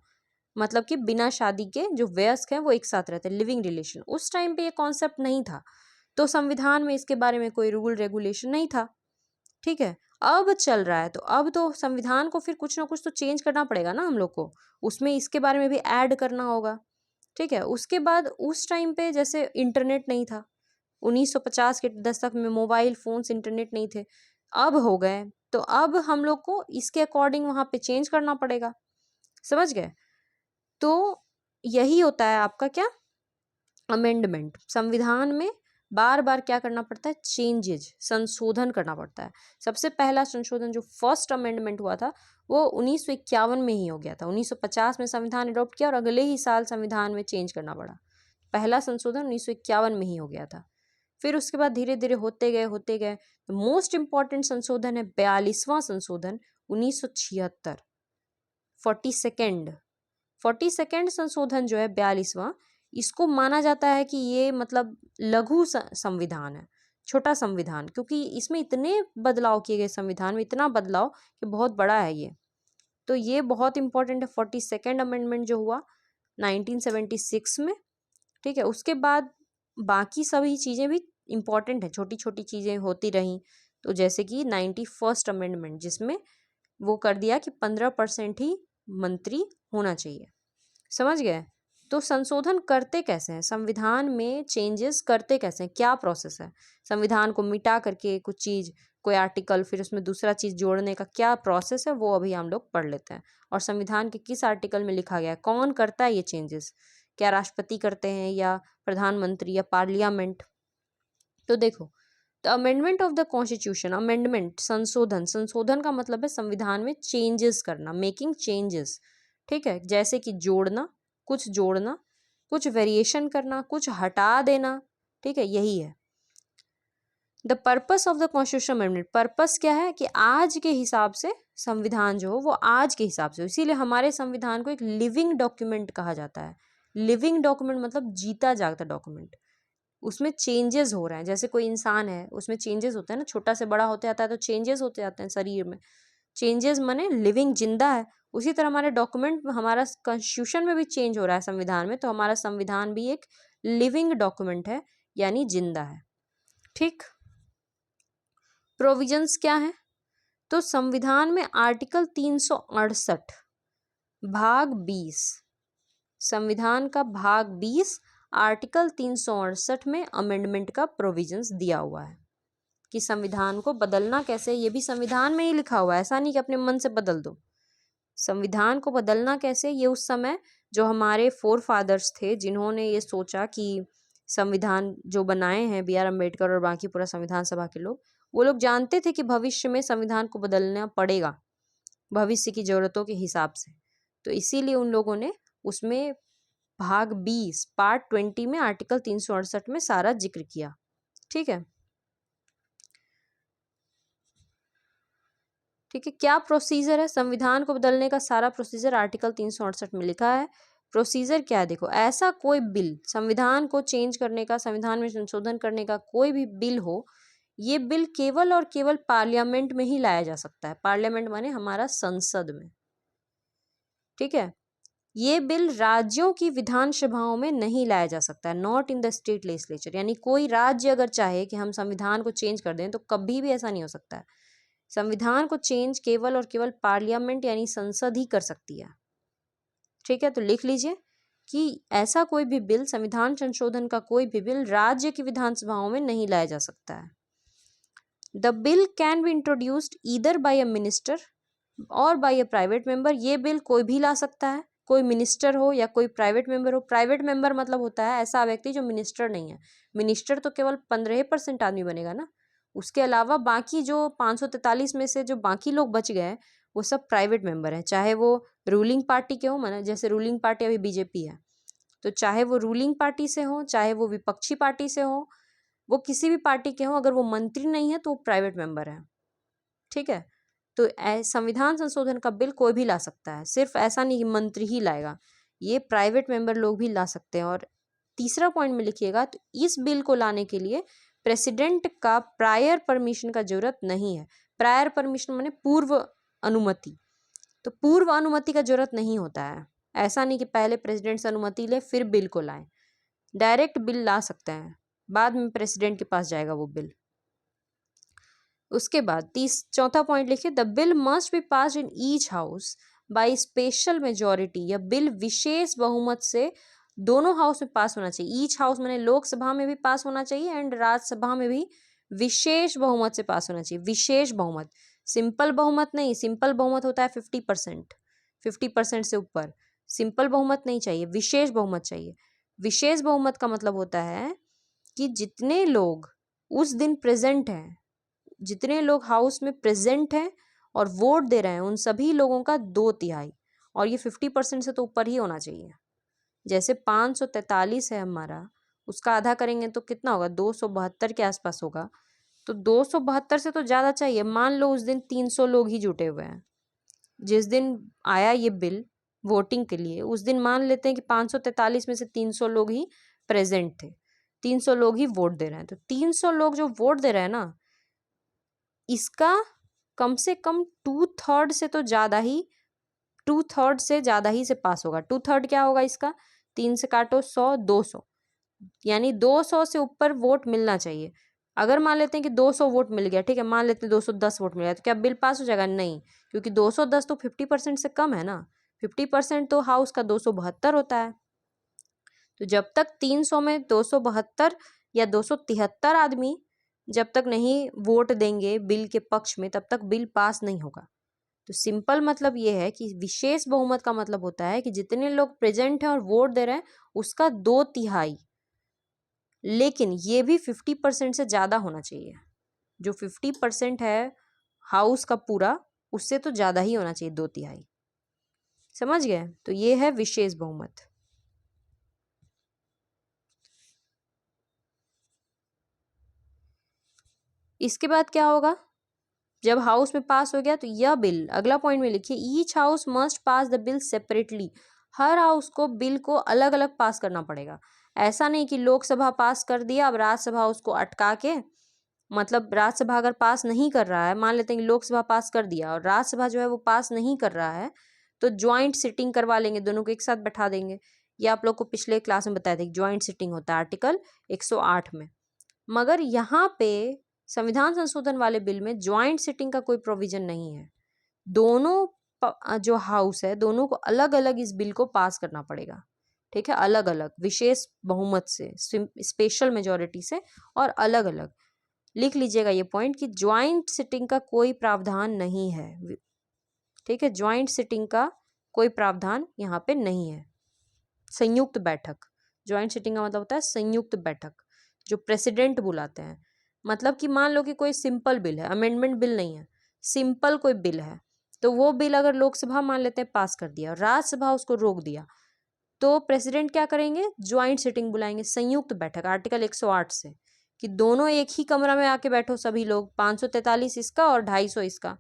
मतलब कि बिना शादी के जो वयस्क हैं वो एक साथ रहते हैं, लिविंग रिलेशन। उस टाइम पे ये कॉन्सेप्ट नहीं था, तो संविधान में इसके बारे में कोई रूल रेगुलेशन नहीं था। ठीक है, अब चल रहा है, तो अब तो संविधान को फिर कुछ ना कुछ तो चेंज करना पड़ेगा ना हम लोग को, उसमें इसके बारे में भी ऐड करना होगा। ठीक है, उसके बाद उस टाइम पे जैसे इंटरनेट नहीं था, 1950 के दशक में मोबाइल फोन्स, इंटरनेट नहीं थे, अब हो गए, तो अब हम लोग को इसके अकॉर्डिंग वहां पे चेंज करना पड़ेगा। समझ गए? तो यही होता है आपका क्या, अमेंडमेंट। संविधान में बार बार क्या करना पड़ता है, चेंजेज, संशोधन करना पड़ता है। सबसे पहला संशोधन जो फर्स्ट अमेंडमेंट हुआ था वो 1951 में ही हो गया था। 1950 में संविधान अडॉप्ट किया और अगले ही साल संविधान में चेंज करना पड़ा। पहला संशोधन 1951 में ही हो गया था। फिर उसके बाद धीरे धीरे होते गए। मोस्ट इंपॉर्टेंट संशोधन है 42वां संशोधन 1976, 42nd संशोधन जो है 42वां, इसको माना जाता है कि ये मतलब लघु संविधान है, छोटा संविधान, क्योंकि इसमें इतने बदलाव किए गए, संविधान में इतना बदलाव कि बहुत बड़ा है ये। तो ये बहुत इंपॉर्टेंट है 42nd अमेंडमेंट जो हुआ 1976 में। ठीक है, उसके बाद बाकी सभी चीज़ें भी इम्पॉर्टेंट है, छोटी छोटी चीज़ें होती रहीं। तो जैसे कि 91st अमेंडमेंट, जिसमें वो कर दिया कि 15% ही मंत्री होना चाहिए। समझ गए? तो संशोधन करते कैसे हैं, संविधान में चेंजेस करते कैसे हैं, क्या प्रोसेस है, संविधान को मिटा करके कुछ चीज़, कोई आर्टिकल, फिर उसमें दूसरा चीज़ जोड़ने का क्या प्रोसेस है, वो अभी हम लोग पढ़ लेते हैं। और संविधान के किस आर्टिकल में लिखा गया है, कौन करता है ये चेंजेस, क्या राष्ट्रपति करते हैं या प्रधानमंत्री या पार्लियामेंट। तो देखो, the amendment of the constitution, amendment संशोधन का मतलब है संविधान में चेंजेस करना, मेकिंग चेंजेस। ठीक है, जैसे कि जोड़ना, कुछ वेरिएशन करना, कुछ हटा देना। ठीक है, यही है the purpose of the constitution amendment. Purpose क्या है कि आज के हिसाब से संविधान जो हो वो आज के हिसाब से, इसीलिए हमारे संविधान को एक लिविंग डॉक्यूमेंट कहा जाता है। लिविंग डॉक्यूमेंट मतलब जीता जागता डॉक्यूमेंट, उसमें चेंजेस हो रहे हैं। जैसे कोई इंसान है, उसमें चेंजेस होते हैं ना, छोटा से बड़ा होते जाता है तो चेंजेस होते जाते हैं शरीर में, चेंजेस माने लिविंग, जिंदा है। उसी तरह हमारे डॉक्यूमेंट, हमारा कॉन्स्टिट्यूशन में भी चेंज हो रहा है संविधान में, तो हमारा संविधान भी एक लिविंग डॉक्यूमेंट है, यानी जिंदा है। ठीक, प्रोविजंस क्या है, तो संविधान में आर्टिकल 368 भाग 20, संविधान का भाग 20 आर्टिकल 368 में अमेंडमेंट का प्रोविजंस दिया हुआ है कि संविधान को बदलना कैसे, ये भी संविधान में ही लिखा हुआ है, ऐसा नहीं कि अपने मन से बदल दो। संविधान को बदलना कैसे, ये उस समय जो हमारे फोर फादर्स थे, जिन्होंने ये सोचा कि संविधान जो बनाए हैं बी आर अम्बेडकर और बाकी पूरा संविधान सभा के लोग, वो लोग जानते थे कि भविष्य में संविधान को बदलना पड़ेगा भविष्य की जरूरतों के हिसाब से। तो इसीलिए उन लोगों ने उसमें भाग 20 पार्ट 20 में आर्टिकल 368 में सारा जिक्र किया। ठीक है, क्या प्रोसीजर है, संविधान को बदलने का सारा प्रोसीजर आर्टिकल 368 में लिखा है। प्रोसीजर क्या है, देखो, ऐसा कोई बिल, संविधान को चेंज करने का, संविधान में संशोधन करने का कोई भी बिल हो, ये बिल केवल और केवल पार्लियामेंट में ही लाया जा सकता है। पार्लियामेंट माने हमारा संसद में। ठीक है, ये बिल राज्यों की विधानसभाओं में नहीं लाया जा सकता है, not in the state legislature. यानी कोई राज्य अगर चाहे कि हम संविधान को चेंज कर दें तो कभी भी ऐसा नहीं हो सकता है। संविधान को चेंज केवल और केवल पार्लियामेंट यानी संसद ही कर सकती है। ठीक है, तो लिख लीजिए कि ऐसा कोई भी बिल, संविधान संशोधन का कोई भी बिल राज्य की विधानसभाओं में नहीं लाया जा सकता है। The bill can be introduced either by a minister और बाय अ प्राइवेट मेंबर। ये बिल कोई भी ला सकता है, कोई मिनिस्टर हो या कोई प्राइवेट मेंबर हो। प्राइवेट मेंबर मतलब होता है ऐसा व्यक्ति जो मिनिस्टर नहीं है। मिनिस्टर तो केवल 15% आदमी बनेगा ना, उसके अलावा बाकी जो 543 में से जो बाकी लोग बच गए वो सब प्राइवेट मेंबर हैं, चाहे वो रूलिंग पार्टी के हो, माना जैसे रूलिंग पार्टी अभी बीजेपी है, तो चाहे वो रूलिंग पार्टी से हो, चाहे वो विपक्षी पार्टी से हो, वो किसी भी पार्टी के हो, अगर वो मंत्री नहीं है तो वो प्राइवेट मेंबर है। ठीक है, तो संविधान संशोधन का बिल कोई भी ला सकता है, सिर्फ ऐसा नहीं कि मंत्री ही लाएगा, ये प्राइवेट मेंबर लोग भी ला सकते हैं। और तीसरा पॉइंट में लिखिएगा, तो इस बिल को लाने के लिए प्रेसिडेंट का प्रायर परमिशन का जरूरत नहीं है। प्रायर परमिशन माने पूर्व अनुमति, तो पूर्व अनुमति का जरूरत नहीं होता है। ऐसा नहीं कि पहले प्रेसिडेंट से अनुमति ले फिर बिल को लाएं, डायरेक्ट बिल ला सकते हैं, बाद में प्रेसिडेंट के पास जाएगा वो बिल। उसके बाद चौथा पॉइंट लिखिए, the bill must be passed in each house by special majority. यह बिल विशेष बहुमत से दोनों हाउस में पास होना चाहिए। ईच हाउस माने लोकसभा में भी पास होना चाहिए एंड राज्यसभा में भी विशेष बहुमत से पास होना चाहिए। विशेष बहुमत, सिंपल बहुमत नहीं। सिंपल बहुमत होता है 50%, 50% से ऊपर। सिंपल बहुमत नहीं चाहिए, विशेष बहुमत चाहिए। विशेष बहुमत का मतलब होता है कि जितने लोग उस दिन प्रेजेंट हैं, जितने लोग हाउस में प्रेजेंट हैं और वोट दे रहे हैं, उन सभी लोगों का 2/3, और ये 50% से तो ऊपर ही होना चाहिए। जैसे 543 है हमारा, उसका आधा करेंगे तो कितना होगा, 272 के आसपास होगा। तो 272 से तो ज़्यादा चाहिए। मान लो उस दिन 300 लोग ही जुटे हुए हैं, जिस दिन आया ये बिल वोटिंग के लिए, उस दिन मान लेते हैं कि 543 में से 300 लोग ही प्रेजेंट थे, 300 लोग ही वोट दे रहे हैं। तो 300 लोग जो वोट दे रहे हैं ना, इसका कम से कम 2/3 से तो ज़्यादा ही, 2/3 से ज़्यादा ही से पास होगा। 2/3 क्या होगा इसका, 3 से काटो 100, 200, यानी 200 से ऊपर वोट मिलना चाहिए। अगर मान लेते हैं कि 200 वोट मिल गया, ठीक है, मान लेते हैं 210 वोट मिल गया, तो क्या बिल पास हो जाएगा? नहीं, क्योंकि 210 तो 50% से कम है ना। 50% तो हाउस का 272 होता है। तो जब तक 300 में 272 या 273 आदमी जब तक नहीं वोट देंगे बिल के पक्ष में, तब तक बिल पास नहीं होगा। तो सिंपल मतलब ये है कि विशेष बहुमत का मतलब होता है कि जितने लोग प्रेजेंट हैं और वोट दे रहे हैं उसका 2/3, लेकिन ये भी 50% से ज़्यादा होना चाहिए। जो 50% है हाउस का पूरा, उससे तो ज़्यादा ही होना चाहिए, 2/3। समझ गए? तो ये है विशेष बहुमत। इसके बाद क्या होगा, जब हाउस में पास हो गया तो यह बिल, अगला पॉइंट में लिखिए, each house must pass the bill separately. Her house को बिल को अलग अलग पास करना पड़ेगा। ऐसा नहीं कि लोकसभा पास कर दिया, अब राज्यसभा उसको अटका के, मतलब राज्यसभा अगर पास नहीं कर रहा है, मान लेते हैं कि लोकसभा पास कर दिया और राज्यसभा जो है वो पास नहीं कर रहा है, तो ज्वाइंट सिटिंग करवा लेंगे, दोनों को एक साथ बैठा देंगे। ये आप लोग को पिछले क्लास में बताया था कि ज्वाइंट सिटिंग होता है आर्टिकल 108 में। मगर यहाँ पे संविधान संशोधन वाले बिल में ज्वाइंट सिटिंग का कोई प्रोविजन नहीं है। दोनों जो हाउस है, दोनों को अलग अलग इस बिल को पास करना पड़ेगा, ठीक है, अलग अलग, विशेष बहुमत से, स्पेशल मेजोरिटी से, और अलग अलग। लिख लीजिएगा ये पॉइंट कि ज्वाइंट सिटिंग का कोई प्रावधान नहीं है, ठीक है, ज्वाइंट सिटिंग का कोई प्रावधान यहाँ पे नहीं है। संयुक्त बैठक, ज्वाइंट सिटिंग का मतलब होता है संयुक्त बैठक, जो प्रेसिडेंट बुलाते हैं। मतलब कि मान लो कि कोई सिंपल बिल है, अमेंडमेंट बिल नहीं है, सिंपल कोई बिल है, तो वो बिल अगर लोकसभा मान लेते हैं पास कर दिया और राज्यसभा उसको रोक दिया, तो प्रेसिडेंट क्या करेंगे, ज्वाइंट सिटिंग बुलाएंगे, संयुक्त बैठक, आर्टिकल 108 से, कि दोनों एक ही कमरा में आके बैठो, सभी लोग, 543 इसका और 250 इसका,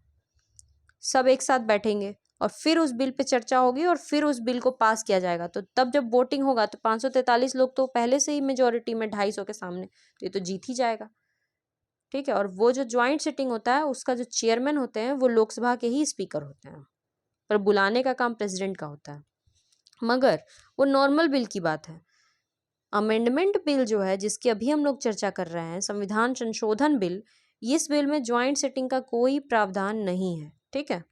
सब एक साथ बैठेंगे और फिर उस बिल पे चर्चा होगी और फिर उस बिल को पास किया जाएगा। तो तब जब वोटिंग होगा तो 543 लोग तो पहले से ही मेजोरिटी में, 250 के सामने, तो ये तो जीत ही जाएगा, ठीक है। और वो जो ज्वाइंट सिटिंग होता है उसका जो चेयरमैन होते हैं वो लोकसभा के ही स्पीकर होते हैं, पर बुलाने का काम प्रेसिडेंट का होता है। मगर वो नॉर्मल बिल की बात है। अमेंडमेंट बिल जो है, जिसकी अभी हम लोग चर्चा कर रहे हैं, संविधान संशोधन बिल, इस बिल में ज्वाइंट सिटिंग का कोई प्रावधान नहीं है, ठीक है।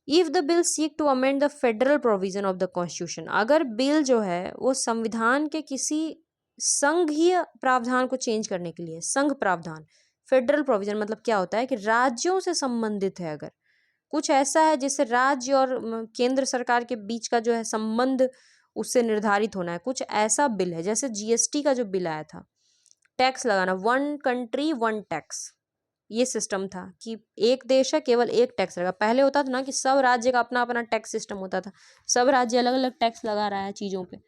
If the bill seek to amend the federal provision of the constitution, अगर बिल जो है वो संविधान के किसी संघीय प्रावधान को चेंज करने के लिए, संघ प्रावधान, फेडरल प्रोविजन मतलब क्या होता है कि राज्यों से संबंधित है, अगर कुछ ऐसा है जिससे राज्य और केंद्र सरकार के बीच का जो है संबंध उससे निर्धारित होना है, कुछ ऐसा बिल है, जैसे जीएसटी का जो बिल आया था, टैक्स लगाना, 1 कंट्री 1 टैक्स, ये सिस्टम था कि एक देश है, केवल एक टैक्स लगा। पहले होता था ना कि सब राज्य का अपना अपना टैक्स सिस्टम होता था, सब राज्य अलग अलग टैक्स लगा रहा है चीज़ों पे।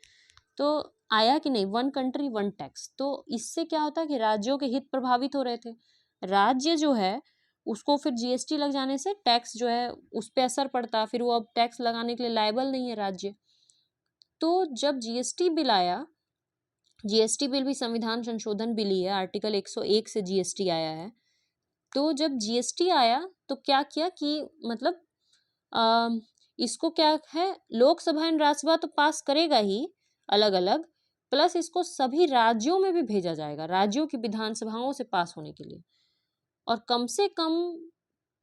तो आया कि नहीं 1 कंट्री 1 टैक्स, तो इससे क्या होता है कि राज्यों के हित प्रभावित हो रहे थे। राज्य जो है उसको फिर जीएसटी लग जाने से टैक्स जो है उस पर असर पड़ता, फिर वो अब टैक्स लगाने के लिए लायबल नहीं है राज्य। तो जब जीएसटी बिल आया, जीएसटी बिल भी संविधान संशोधन बिल ही है, आर्टिकल 101 से जीएसटी आया है, तो जब जीएसटी आया तो क्या किया कि मतलब इसको क्या है, लोकसभा एंड राज्यसभा तो पास करेगा ही अलग अलग, प्लस इसको सभी राज्यों में भी भेजा जाएगा, राज्यों की विधानसभाओं से पास होने के लिए। और कम से कम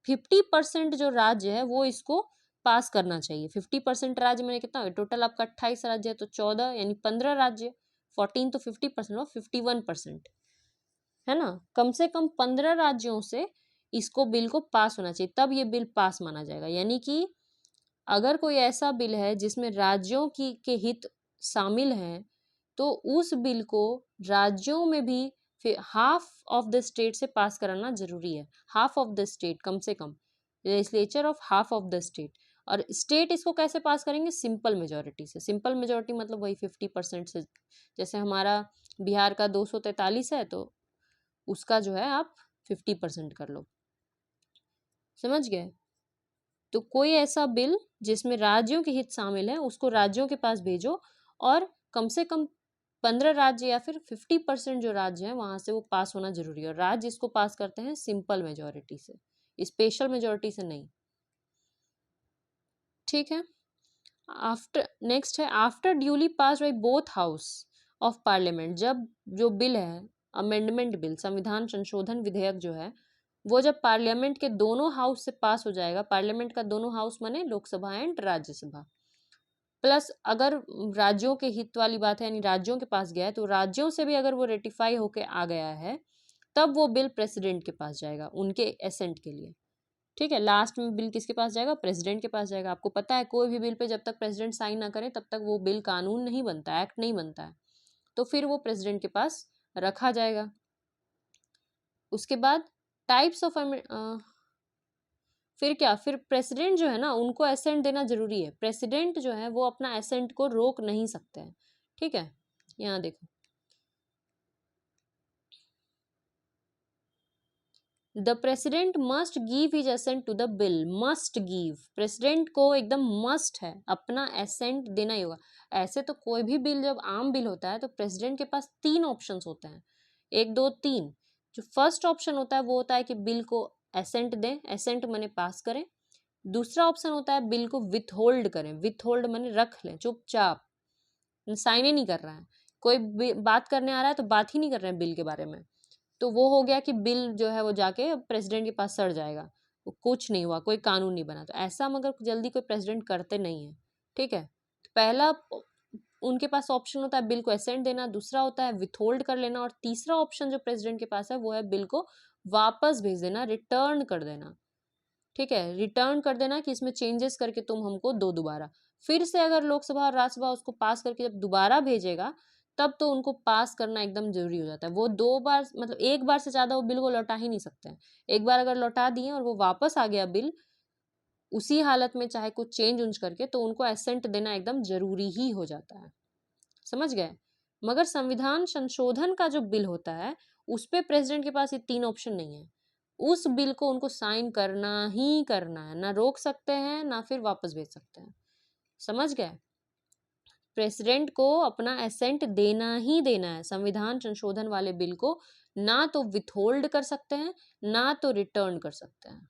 50% जो राज्य है वो इसको पास करना चाहिए। 50% राज्य में कितना है, टोटल आपका 28 राज्य है तो 14 यानी 15 राज्य, 14 तो 50% और 51%, है ना। कम से कम 15 राज्यों से इसको बिल को पास होना चाहिए, तब ये बिल पास माना जाएगा। यानी कि अगर कोई ऐसा बिल है जिसमें राज्यों की के हित शामिल हैं तो उस बिल को राज्यों में भी फिर हाफ ऑफ द स्टेट से पास कराना जरूरी है। हाफ ऑफ द स्टेट, कम से कम legislature of half of the state. और स्टेट इसको कैसे पास करेंगे, सिंपल मेजोरिटी से। सिंपल मेजोरिटी मतलब वही 50% से, जैसे हमारा बिहार का 243 है तो उसका जो है आप 50% कर लो, समझ गए। तो कोई ऐसा बिल जिसमें राज्यों के हित शामिल है उसको राज्यों के पास भेजो, और कम से कम 15 राज्य या फिर 50% जो राज्य हैं वहां से वो पास होना जरूरी है। और राज्य इसको पास करते हैं सिंपल मेजोरिटी से, स्पेशल मेजोरिटी से नहीं, ठीक है। आफ्टर नेक्स्ट है, after duly pass by both house of parliament, जब जो बिल है अमेंडमेंट बिल, संविधान संशोधन विधेयक जो है वो जब पार्लियामेंट के दोनों हाउस से पास हो जाएगा, पार्लियामेंट का दोनों हाउस माने लोकसभा एंड राज्यसभा, प्लस अगर राज्यों के हित वाली बात है यानी राज्यों के पास गया है तो राज्यों से भी अगर वो रेटिफाई होके आ गया है तब वो बिल प्रेसिडेंट के पास जाएगा उनके एसेंट के लिए, ठीक है। लास्ट में बिल किसके पास जाएगा, प्रेसिडेंट के पास जाएगा। आपको पता है कोई भी बिल पे जब तक प्रेसिडेंट साइन ना करे तब तक वो बिल कानून नहीं बनता, एक्ट नहीं बनता है, तो फिर वो प्रेसिडेंट के पास रखा जाएगा। उसके बाद टाइप्स ऑफ फिर क्या, फिर प्रेसिडेंट जो है ना उनको असेंट देना जरूरी है। प्रेसिडेंट जो है वो अपना असेंट को रोक नहीं सकते हैं, ठीक है। यहाँ देखो, the president must give his assent to the bill, must give, president को एकदम मस्ट है अपना असेंट देना ही होगा। ऐसे तो कोई भी बिल जब आम बिल होता है तो प्रेसिडेंट के पास 3 ऑप्शंस होते हैं, 1 2 3। जो फर्स्ट ऑप्शन होता है वो होता है कि बिल को असेंट दें, असेंट माने पास करें। दूसरा ऑप्शन होता है बिल को विथहोल्ड करें, विथहोल्ड माने रख लें चुपचाप, साइन ही नहीं कर रहा है, कोई बात करने आ रहा है तो बात ही नहीं कर रहे हैं बिल के बारे में, तो वो हो गया कि बिल जो है वो जाके प्रेसिडेंट के पास सड़ जाएगा, वो कुछ नहीं हुआ, कोई कानून नहीं बना। तो ऐसा मगर जल्दी कोई प्रेसिडेंट करते नहीं है, ठीक है। तो पहला उनके पास ऑप्शन होता है बिल को असेंट देना, दूसरा होता है विथहोल्ड कर लेना, और तीसरा ऑप्शन जो प्रेसिडेंट के पास है वो है बिल को वापस भेज देना, रिटर्न कर देना, ठीक है। रिटर्न कर देना कि इसमें चेंजेस करके तुम हमको दो दोबारा। फिर से अगर लोकसभा और राज्यसभा उसको पास करके जब दोबारा भेजेगा तब तो उनको पास करना एकदम जरूरी हो जाता है। वो 2 बार मतलब 1 बार से ज्यादा वो बिल को लौटा ही नहीं सकते हैं। एक बार अगर लौटा दिए और वो वापस आ गया बिल उसी हालत में चाहे कुछ चेंज उंज करके, तो उनको एसेंट देना एकदम जरूरी ही हो जाता है, समझ गए। मगर संविधान संशोधन का जो बिल होता है उस पे प्रेसिडेंट के पास ये 3 ऑप्शन नहीं है, उस बिल को उनको साइन करना ही करना है, ना रोक सकते हैं ना फिर वापस भेज सकते हैं, समझ गए। प्रेसिडेंट को अपना एसेंट देना ही देना है संविधान संशोधन वाले बिल को, ना तो विथहोल्ड कर सकते हैं ना तो रिटर्न कर सकते हैं।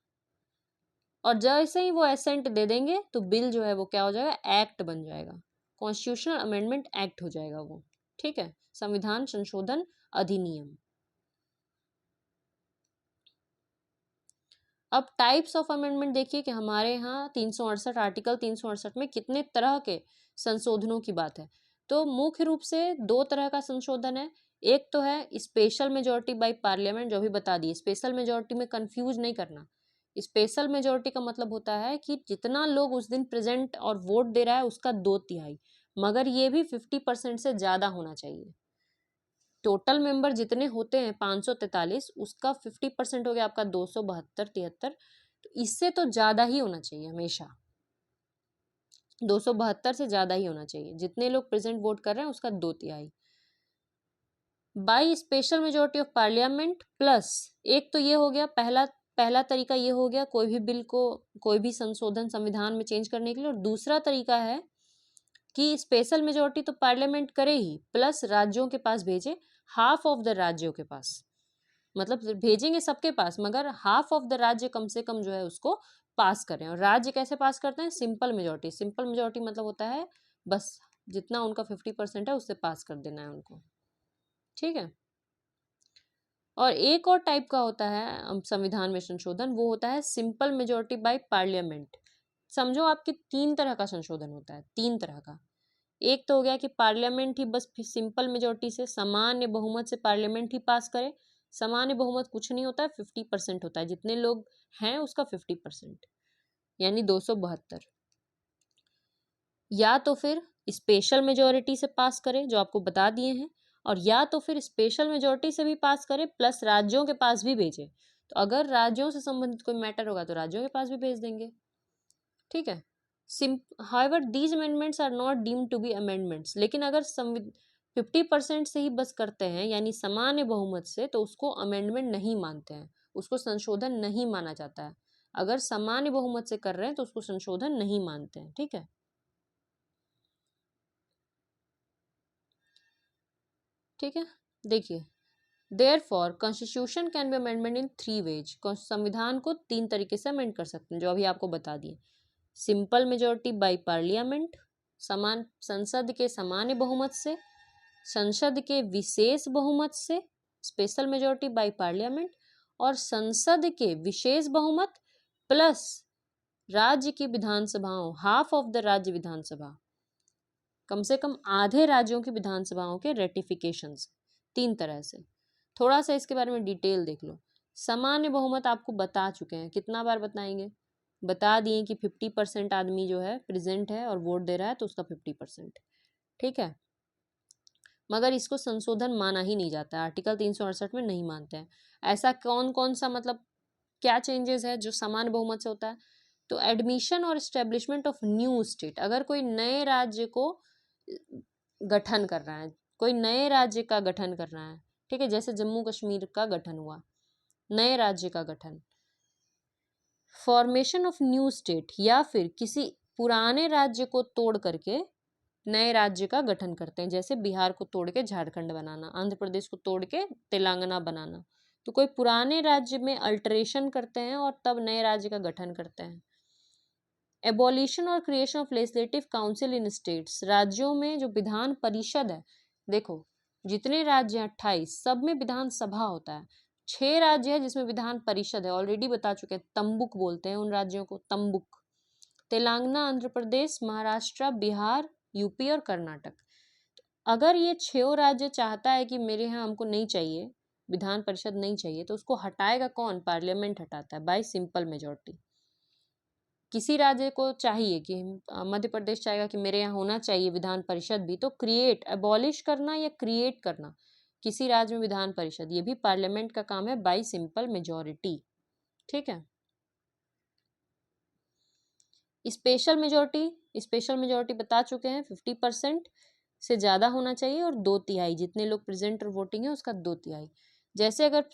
और जैसे ही वो एसेंट दे देंगे तो बिल जो है वो क्या हो जाएगा, एक्ट बन जाएगा, कॉन्स्टिट्यूशनल अमेंडमेंट एक्ट हो जाएगा वो, ठीक है, संविधान संशोधन अधिनियम। अब टाइप्स ऑफ अमेंडमेंट देखिए कि हमारे यहाँ 368 आर्टिकल 368 में कितने तरह के संशोधनों की बात है। तो मुख्य रूप से 2 तरह का संशोधन है। एक तो है स्पेशल मेजोरिटी बाय पार्लियामेंट, जो भी बता दिए। स्पेशल मेजोरिटी में कंफ्यूज नहीं करना, स्पेशल मेजोरिटी का मतलब होता है कि जितना लोग उस दिन प्रेजेंट और वोट दे रहा है उसका 2/3, मगर ये भी 50% से ज्यादा होना चाहिए। टोटल मेंबर जितने होते हैं 543, उसका 50% हो गया आपका 272 73, तो इससे तो ज्यादा ही होना चाहिए हमेशा, 272 से ज्यादा ही होना चाहिए। जितने लोग प्रेजेंट वोट कर रहे हैं उसका 2/3 by special majority of parliament plus. एक तो ये हो गया पहला तरीका, ये हो गया कोई भी बिल को, कोई भी संशोधन संविधान में चेंज करने के लिए। और दूसरा तरीका है कि स्पेशल मेजोरिटी तो पार्लियामेंट करे ही, प्लस राज्यों के पास भेजे, हाफ ऑफ द राज्यों के पास, मतलब भेजेंगे सबके पास, मगर हाफ ऑफ द राज्य कम से कम जो है उसको पास करें। और राज्य कैसे पास करते हैं? Simple majority. सिंपल मेजोरिटी मतलब होता है बस जितना उनका 50% है उससे पास कर देना है उनको, ठीक है। और एक और टाइप का होता है संविधान में संशोधन, वो होता है सिंपल मेजोरिटी बाय पार्लियामेंट। समझो आपके 3 तरह का संशोधन होता है, 3 तरह का। एक तो हो गया कि पार्लियामेंट ही बस सिंपल मेजोरिटी से, सामान्य बहुमत से पार्लियामेंट ही पास करे। सामान्य बहुमत कुछ नहीं होता है, 50% होता है, जितने लोग हैं उसका 50%, यानी 272। या तो फिर स्पेशल मेजोरिटी से पास करे, जो आपको बता दिए हैं, और या तो फिर स्पेशल मेजोरिटी से भी पास करे प्लस राज्यों के पास भी भेजे। तो अगर राज्यों से संबंधित कोई मैटर होगा तो राज्यों के पास भी भेज देंगे, ठीक है। However these amendments are not deemed to be amendments. लेकिन अगर 50% से ही बस करते हैं, यानी सामान्य बहुमत से, तो उसको अमेंडमेंट नहीं मानते हैं, उसको संशोधन नहीं माना जाता है। अगर सामान्य बहुमत से कर रहे हैं तो उसको संशोधन नहीं मानते हैं, ठीक है। ठीक है, देखिए, therefore constitution can be amendment in 3 ways. संविधान को 3 तरीके से अमेंड कर सकते हैं, जो अभी आपको बता दिए। सिंपल मेजोरिटी बाय पार्लियामेंट, समान संसद के सामान्य बहुमत से, संसद के विशेष बहुमत से, स्पेशल मेजोरिटी बाय पार्लियामेंट, और संसद के विशेष बहुमत प्लस राज्य की विधानसभाओं, हाफ ऑफ द राज्य विधानसभा, कम से कम आधे राज्यों की विधानसभाओं के रेटिफिकेशंस। 3 तरह से। थोड़ा सा इसके बारे में डिटेल देख लो। सामान्य बहुमत आपको बता चुके हैं, कितना बार बताएंगे? बता दिए कि 50% आदमी जो है प्रेजेंट है और वोट दे रहा है तो उसका 50%, ठीक है। मगर इसको संशोधन माना ही नहीं जाता है, आर्टिकल 368 में नहीं मानते हैं। ऐसा कौन कौन सा, मतलब क्या चेंजेस है जो सामान्य बहुमत से होता है? तो एडमिशन और एस्टेब्लिशमेंट ऑफ न्यू स्टेट, अगर कोई नए राज्य को गठन कर रहा है, कोई नए राज्य का गठन कर रहा है, ठीक है, जैसे जम्मू कश्मीर का गठन हुआ, नए राज्य का गठन, फॉर्मेशन ऑफ न्यू स्टेट, या फिर किसी पुराने राज्य को तोड़ करके नए राज्य का गठन करते हैं, जैसे बिहार को तोड़ के झारखंड बनाना, आंध्र प्रदेश को तोड़ के तेलंगाना बनाना। तो कोई पुराने राज्य में अल्टरेशन करते हैं और तब नए राज्य का गठन करते हैं। एबॉलिशन और creation of legislative council in states, राज्यों में जो विधान परिषद है, देखो जितने राज्य हैं 28, सब में विधान सभा होता है। 6 राज्य है जिसमें विधान परिषद है, ऑलरेडी बता चुके हैं, तंबुक बोलते हैं उन राज्यों को, तंबुक। तेलंगाना, आंध्र प्रदेश, महाराष्ट्र, बिहार, यूपी और कर्नाटक। अगर ये 6 राज्य चाहता है कि मेरे यहाँ हमको नहीं चाहिए, विधान परिषद नहीं चाहिए, तो उसको हटाएगा कौन? पार्लियामेंट हटाता है बाय सिंपल मेजोरिटी। किसी राज्य को चाहिए कि मध्य प्रदेश चाहेगा कि मेरे यहाँ होना चाहिए विधान परिषद भी, तो क्रिएट, एबॉलिश करना या क्रिएट करना किसी राज्य में विधान परिषद, ये भी पार्लियामेंट का काम है बाय सिंपल मेजोरिटी, ठीक है। स्पेशल मेजोरिटी बता चुके हैं, 50% से ज़्यादा होना चाहिए और 2/3, जितने लोग प्रेजेंट और वोटिंग है उसका 2/3। जैसे अगर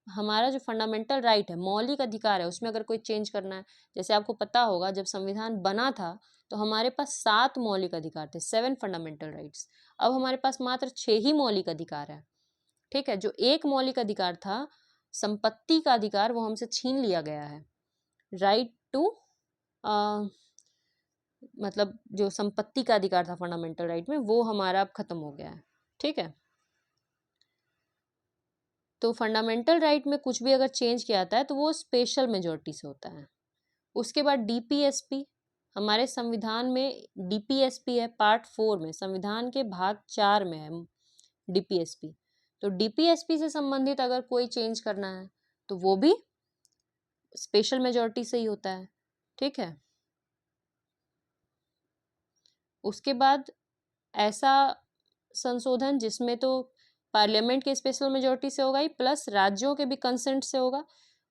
हमारा जो फंडामेंटल राइट है, मौलिक अधिकार है, उसमें अगर कोई चेंज करना है, जैसे आपको पता होगा जब संविधान बना था तो हमारे पास 7 मौलिक अधिकार थे, 7 फंडामेंटल राइट्स। अब हमारे पास मात्र 6 ही मौलिक अधिकार है, ठीक है। जो एक मौलिक अधिकार था, संपत्ति का अधिकार, वो हमसे छीन लिया गया है। राइट टू मतलब जो संपत्ति का अधिकार था फंडामेंटल राइट में, वो हमारा अब खत्म हो गया है, ठीक है। तो फंडामेंटल राइट में कुछ भी अगर चेंज किया जाता है तो वो स्पेशल मेजोरिटी से होता है। उसके बाद डीपीएसपी, हमारे संविधान में डीपीएसपी है, पार्ट 4 में, संविधान के भाग 4 में है डीपीएसपी। तो डीपीएसपी से संबंधित अगर कोई चेंज करना है तो वो भी स्पेशल मेजोरिटी से ही होता है, ठीक है। उसके बाद ऐसा संशोधन जिसमें तो पार्लियामेंट के स्पेशल मेजोरिटी से होगा ही, प्लस राज्यों के भी कंसेंट से होगा,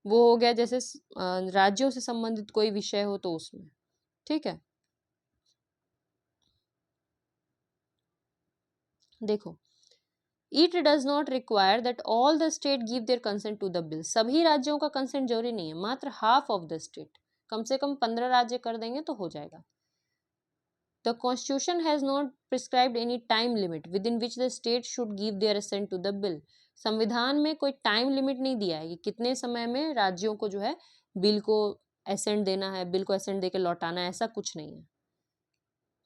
वो हो गया जैसे राज्यों से संबंधित कोई विषय हो तो उसमें, ठीक है। देखो, it does not require that all the state give their consent to the bill. सभी राज्यों का कंसेंट जरूरी नहीं है, मात्र हाफ ऑफ द स्टेट, कम से कम 15 राज्य कर देंगे तो हो जाएगा। The Constitution has not prescribed any time limit within which the state should give their assent to the bill. संविधान में कोई टाइम लिमिट नहीं दिया है कि कितने समय में राज्यों को जो है बिल को एसेंट देना है, बिल को एसेंट देके लौटाना है, ऐसा कुछ नहीं है।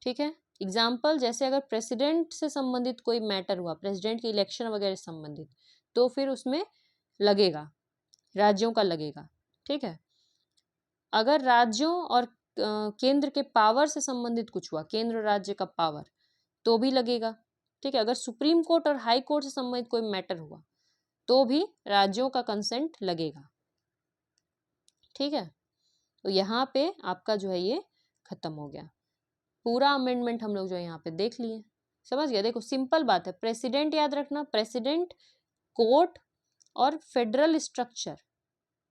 ठीक है, एग्जाम्पल जैसे अगर प्रेसिडेंट से संबंधित कोई मैटर हुआ, प्रेसिडेंट की इलेक्शन वगैरह से संबंधित, तो फिर उसमें लगेगा, राज्यों का लगेगा। ठीक है, अगर राज्यों और केंद्र के पावर से संबंधित कुछ हुआ, केंद्र राज्य का पावर, तो भी लगेगा। ठीक है, अगर सुप्रीम कोर्ट और हाई कोर्ट से संबंधित कोई मैटर हुआ तो भी राज्यों का कंसेंट लगेगा। ठीक है, तो यहाँ पे आपका जो है ये खत्म हो गया, पूरा अमेंडमेंट हम लोग जो है यहाँ पे देख लिए। समझ गया? देखो सिंपल बात है, प्रेसिडेंट याद रखना, प्रेसिडेंट, कोर्ट और फेडरल स्ट्रक्चर,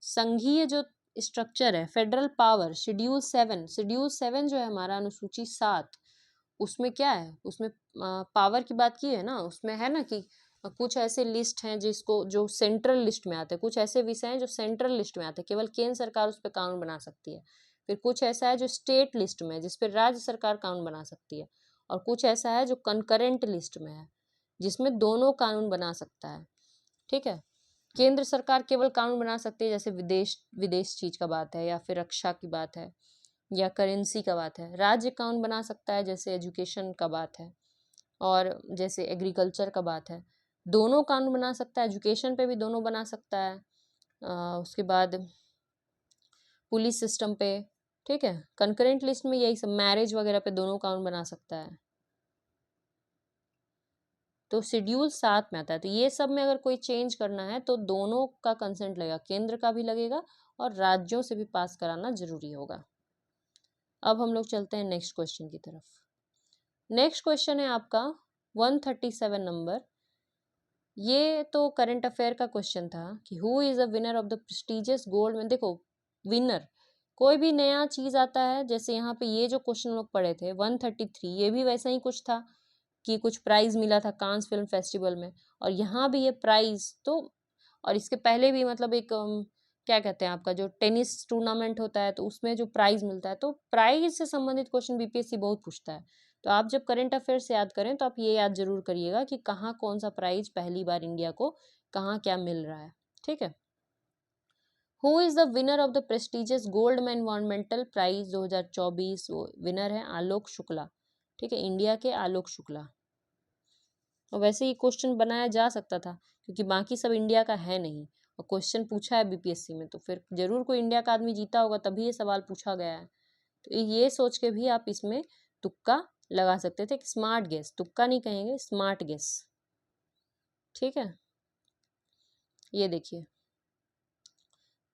संघीय जो स्ट्रक्चर है, फेडरल पावर, शेड्यूल 7 जो है हमारा अनुसूची 7, उसमें क्या है, उसमें पावर की बात की है ना, उसमें है ना कि कुछ ऐसे लिस्ट हैं जिसको जो सेंट्रल लिस्ट में आते हैं, कुछ ऐसे विषय हैं जो सेंट्रल लिस्ट में आते हैं, केवल केंद्र सरकार उस पर कानून बना सकती है। फिर कुछ ऐसा है जो स्टेट लिस्ट में है जिस पर राज्य सरकार कानून बना सकती है, और कुछ ऐसा है जो कंकरेंट लिस्ट में है जिसमें दोनों कानून बना सकता है। ठीक है, केंद्र सरकार केवल कानून बना सकती है जैसे विदेश चीज का बात है, या फिर रक्षा की बात है, या करेंसी का बात है। राज्य कानून बना सकता है जैसे एजुकेशन का बात है, और जैसे एग्रीकल्चर का बात है, दोनों कानून बना सकता है, एजुकेशन पे भी दोनों बना सकता है। उसके बाद पुलिस सिस्टम पे। ठीक है, कंकरेंट लिस्ट में यही सब, मैरिज वगैरह पे दोनों कानून बना सकता है। तो शेड्यूल 7 में आता है। तो ये सब में अगर कोई चेंज करना है तो दोनों का कंसेंट लगेगा, केंद्र का भी लगेगा और राज्यों से भी पास कराना जरूरी होगा। अब हम लोग चलते हैं नेक्स्ट क्वेश्चन की तरफ। नेक्स्ट क्वेश्चन है आपका 137 नंबर। ये तो करंट अफेयर का क्वेश्चन था कि who is the winner of the prestigious gold में। देखो विनर, कोई भी नया चीज आता है, जैसे यहाँ पे ये जो क्वेश्चन लोग पढ़े थे 133, ये भी वैसा ही कुछ था कि कुछ प्राइज मिला था कांस फिल्म फेस्टिवल में, और यहाँ भी ये प्राइज तो, और इसके पहले भी मतलब एक क्या कहते हैं आपका जो टेनिस टूर्नामेंट होता है तो उसमें जो प्राइज मिलता है, तो प्राइज से संबंधित क्वेश्चन बीपीएससी बहुत पूछता है। तो आप जब करंट अफेयर्स याद करें तो आप ये याद जरूर करिएगा कि कहाँ कौन सा प्राइज पहली बार इंडिया को कहाँ क्या मिल रहा है। ठीक है, who is the winner of the prestigious Goldman environmental prize 2024? वो विनर है आलोक शुक्ला। ठीक है, इंडिया के आलोक शुक्ला। और वैसे ही क्वेश्चन बनाया जा सकता था क्योंकि बाकी सब इंडिया का है नहीं, और क्वेश्चन पूछा है बीपीएससी में तो फिर जरूर कोई इंडिया का आदमी जीता होगा तभी ये सवाल पूछा गया है। तो ये सोच के भी आप इसमें तुक्का लगा सकते थे, स्मार्ट गेस, तुक्का नहीं कहेंगे, स्मार्ट गेस। ठीक है, ये देखिए,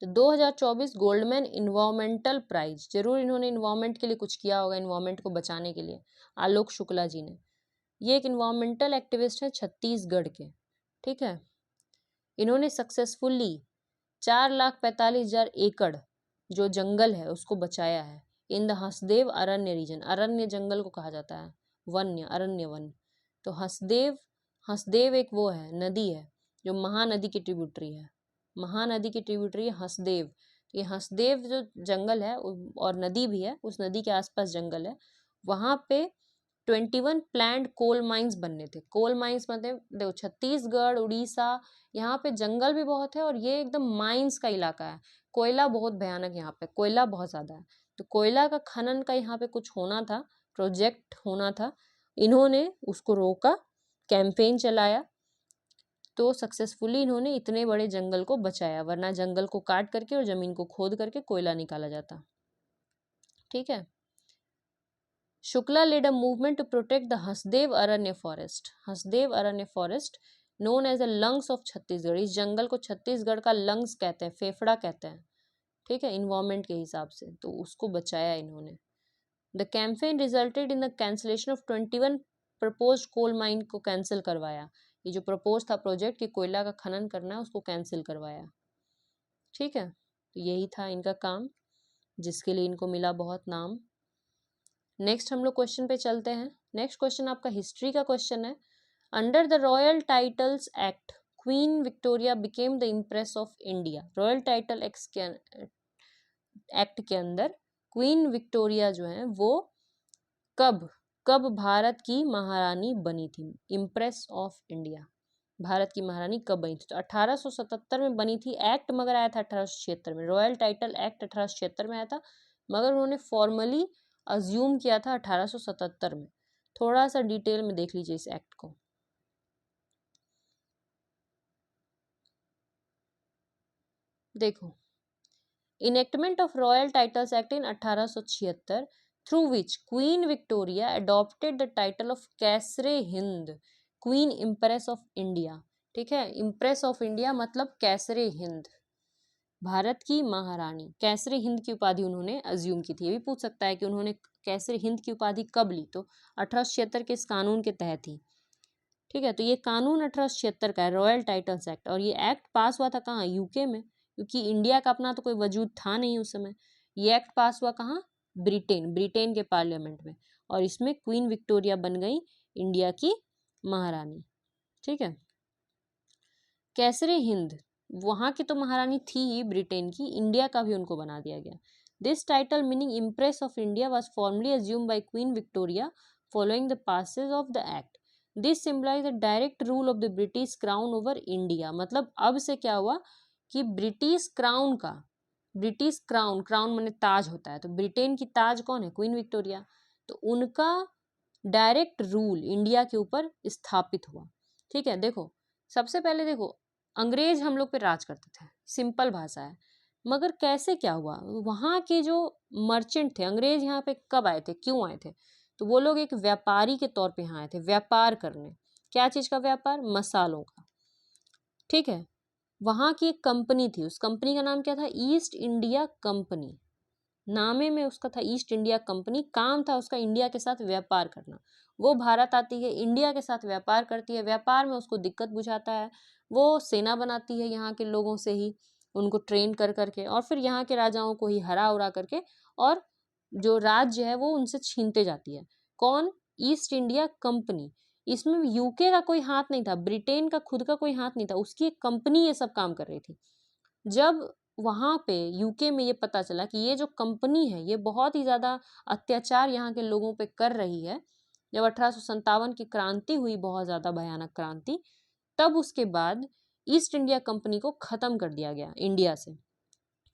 तो 2024 गोल्डमैन इन्वायरमेंटल प्राइज, जरूर इन्होंने इन्वायरमेंट के लिए कुछ किया होगा, इन्वायरमेंट को बचाने के लिए, आलोक शुक्ला जी ने। ये एक इन्वायरमेंटल एक्टिविस्ट है छत्तीसगढ़ के। ठीक है, इन्होंने सक्सेसफुली 4,45,000 एकड़ जो जंगल है उसको बचाया है in the Hasdeo Arand region. अरण्य जंगल को कहा जाता है, वन्य, अरण्य वन। तो हसदेव, हसदेव एक वो है, नदी है जो महानदी की ट्रिब्यूटरी है, महानदी की ट्रिब्यूटरी है हसदेव। ये हसदेव जो जंगल है और नदी भी है, उस नदी के आसपास जंगल है, वहां पे 21 प्लैंड कोल माइंस बनने थे। कोल माइंस मतलब देखो छत्तीसगढ़, उड़ीसा, यहाँ पे जंगल भी बहुत है और ये एकदम माइंस का इलाका है। कोयला बहुत भयानक, यहाँ पे कोयला बहुत ज्यादा है, तो कोयला का खनन का यहाँ पे कुछ होना था, प्रोजेक्ट होना था, इन्होंने उसको रोका, कैंपेन चलाया, तो सक्सेसफुली इन्होंने इतने बड़े जंगल को बचाया, वरना जंगल को काट करके और जमीन को खोद करके कोयला निकाला जाता। ठीक है, Shukla led a movement to protect the Hasdeo Arand forest. Hasdeo Arand forest known as the lungs of Chhattisgarh. इस जंगल को छत्तीसगढ़ का लंग्स कहते हैं, फेफड़ा कहते हैं। ठीक है, इन्वायरमेंट के हिसाब से, तो उसको बचाया इन्होंने। The campaign resulted in the cancellation of 21 proposed coal mine को कैंसिल करवाया। ये जो प्रपोज था प्रोजेक्ट कि कोयला का खनन करना है उसको कैंसिल करवाया। ठीक है, तो यही था इनका काम जिसके लिए इनको मिला बहुत नाम। नेक्स्ट हम लोग क्वेश्चन पे चलते हैं। नेक्स्ट क्वेश्चन आपका हिस्ट्री का क्वेश्चन है। Under the royal titles act queen Victoria became the impress of India. Royal title act के अंदर क्वीन विक्टोरिया जो है वो कब कब भारत की महारानी बनी थी, इम्प्रेस ऑफ इंडिया। भारत की महारानी कब बनी थी? तो 1877 में बनी थी एक्ट, मगर आया था 1876 में। रॉयल टाइटल एक्ट 1876 में आया था, मगर उन्होंने फॉर्मली अज्यूम किया था 1877 में। थोड़ा सा डिटेल में देख लीजिए इस एक्ट को। देखो, enactment of royal titles act in 1876 through which queen Victoria adopted the title of Kaisar-e Hind, queen empress of India. ठीक है, इम्प्रेस ऑफ इंडिया मतलब कैसरे हिंद, भारत की महारानी। कैसरे हिंद की उपाधि उन्होंने अज्यूम की थी। ये भी पूछ सकता है कि उन्होंने कैसरे हिंद की उपाधि कब ली, तो 1876 के इस कानून के तहत ही। ठीक है, तो ये कानून 1876 का है, रॉयल टाइटल्स एक्ट। और ये एक्ट पास हुआ था कहाँ? यूके में, क्योंकि इंडिया का अपना तो कोई वजूद था नहीं उस समय। ये एक्ट पास हुआ कहाँ? ब्रिटेन के पार्लियामेंट में। और इसमें क्वीन विक्टोरिया बन गई इंडिया की महारानी। ठीक है, कैसरे हिंद वहां की तो महारानी थी ही ब्रिटेन की, इंडिया का भी उनको बना दिया गया। This title meaning empress of India was formally assume by Queen Victoria following the passage of the act. This symbolize the direct rule of the British crown over India. मतलब अब से क्या हुआ कि ब्रिटिश क्राउन का, ब्रिटिश क्राउन, क्राउन माने ताज होता है, तो ब्रिटेन की ताज कौन है? Queen Victoria. तो उनका डायरेक्ट रूल इंडिया के ऊपर स्थापित हुआ। ठीक है, देखो सबसे पहले देखो, अंग्रेज हम लोग पे राज करते थे, सिंपल भाषा है। मगर कैसे क्या हुआ? वहाँ के जो मर्चेंट थे, अंग्रेज यहाँ पे कब आए थे, क्यों आए थे? तो वो लोग एक व्यापारी के तौर पे यहाँ आए थे, व्यापार करने। क्या चीज का व्यापार? मसालों का। ठीक है, वहाँ की एक कंपनी थी, उस कंपनी का नाम क्या था? East India company. नामे में उसका था ईस्ट इंडिया कंपनी, काम था उसका इंडिया के साथ व्यापार करना। वो भारत आती है, इंडिया के साथ व्यापार करती है, व्यापार में उसको दिक्कत बुझाता है, वो सेना बनाती है यहाँ के लोगों से ही, उनको ट्रेन कर करके, और फिर यहाँ के राजाओं को ही हरा उरा करके, और जो राज्य है वो उनसे छीनते जाती है। कौन? East India company. इसमें यूके का कोई हाथ नहीं था, ब्रिटेन का खुद का कोई हाथ नहीं था, उसकी एक कंपनी ये सब काम कर रही थी। जब वहाँ पे यूके में ये पता चला कि ये जो कंपनी है ये बहुत ही ज़्यादा अत्याचार यहाँ के लोगों पे कर रही है, जब 1857 की क्रांति हुई, बहुत ज़्यादा भयानक क्रांति, तब उसके बाद ईस्ट इंडिया कंपनी को ख़त्म कर दिया गया इंडिया से।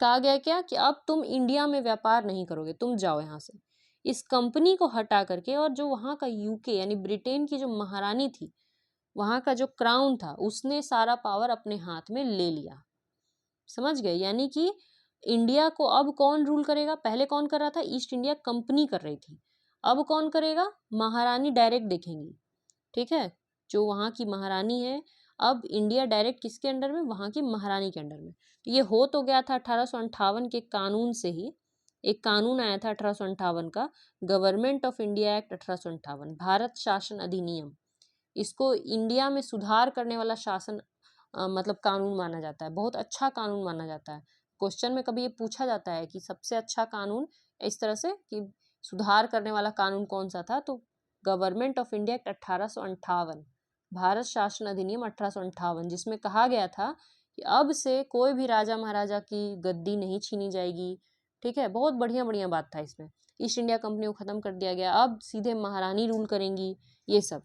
कहा गया क्या कि अब तुम इंडिया में व्यापार नहीं करोगे, तुम जाओ यहाँ से। इस कंपनी को हटा करके, और जो वहाँ का यूके यानी ब्रिटेन की जो महारानी थी, वहाँ का जो क्राउन था, उसने सारा पावर अपने हाथ में ले लिया। समझ गए? यानी कि इंडिया को अब कौन रूल करेगा? पहले कौन कर रहा था? ईस्ट इंडिया कंपनी कर रही थी। अब कौन करेगा? महारानी डायरेक्ट देखेंगी। ठीक है, जो वहाँ की महारानी है, अब इंडिया डायरेक्ट किसके अंडर में? वहाँ की महारानी के अंडर में। तो ये हो तो गया था 1858 के कानून से ही। एक कानून आया था 1858 का, government of India act 1858, Bharat शासन अधिनियम। इसको इंडिया में सुधार करने वाला शासन मतलब कानून माना जाता है, बहुत अच्छा कानून माना जाता है। क्वेश्चन में कभी ये पूछा जाता है कि सबसे अच्छा कानून इस तरह से कि सुधार करने वाला कानून कौन सा था, तो government of India act 1858, Bharat शासन अधिनियम 1858, जिसमें कहा गया था कि अब से कोई भी राजा महाराजा की गद्दी नहीं छीनी जाएगी। ठीक है, बहुत बढ़िया बढ़िया बात था इसमें। ईस्ट इंडिया कंपनी को खत्म कर दिया गया, अब सीधे महारानी रूल करेंगी, ये सब।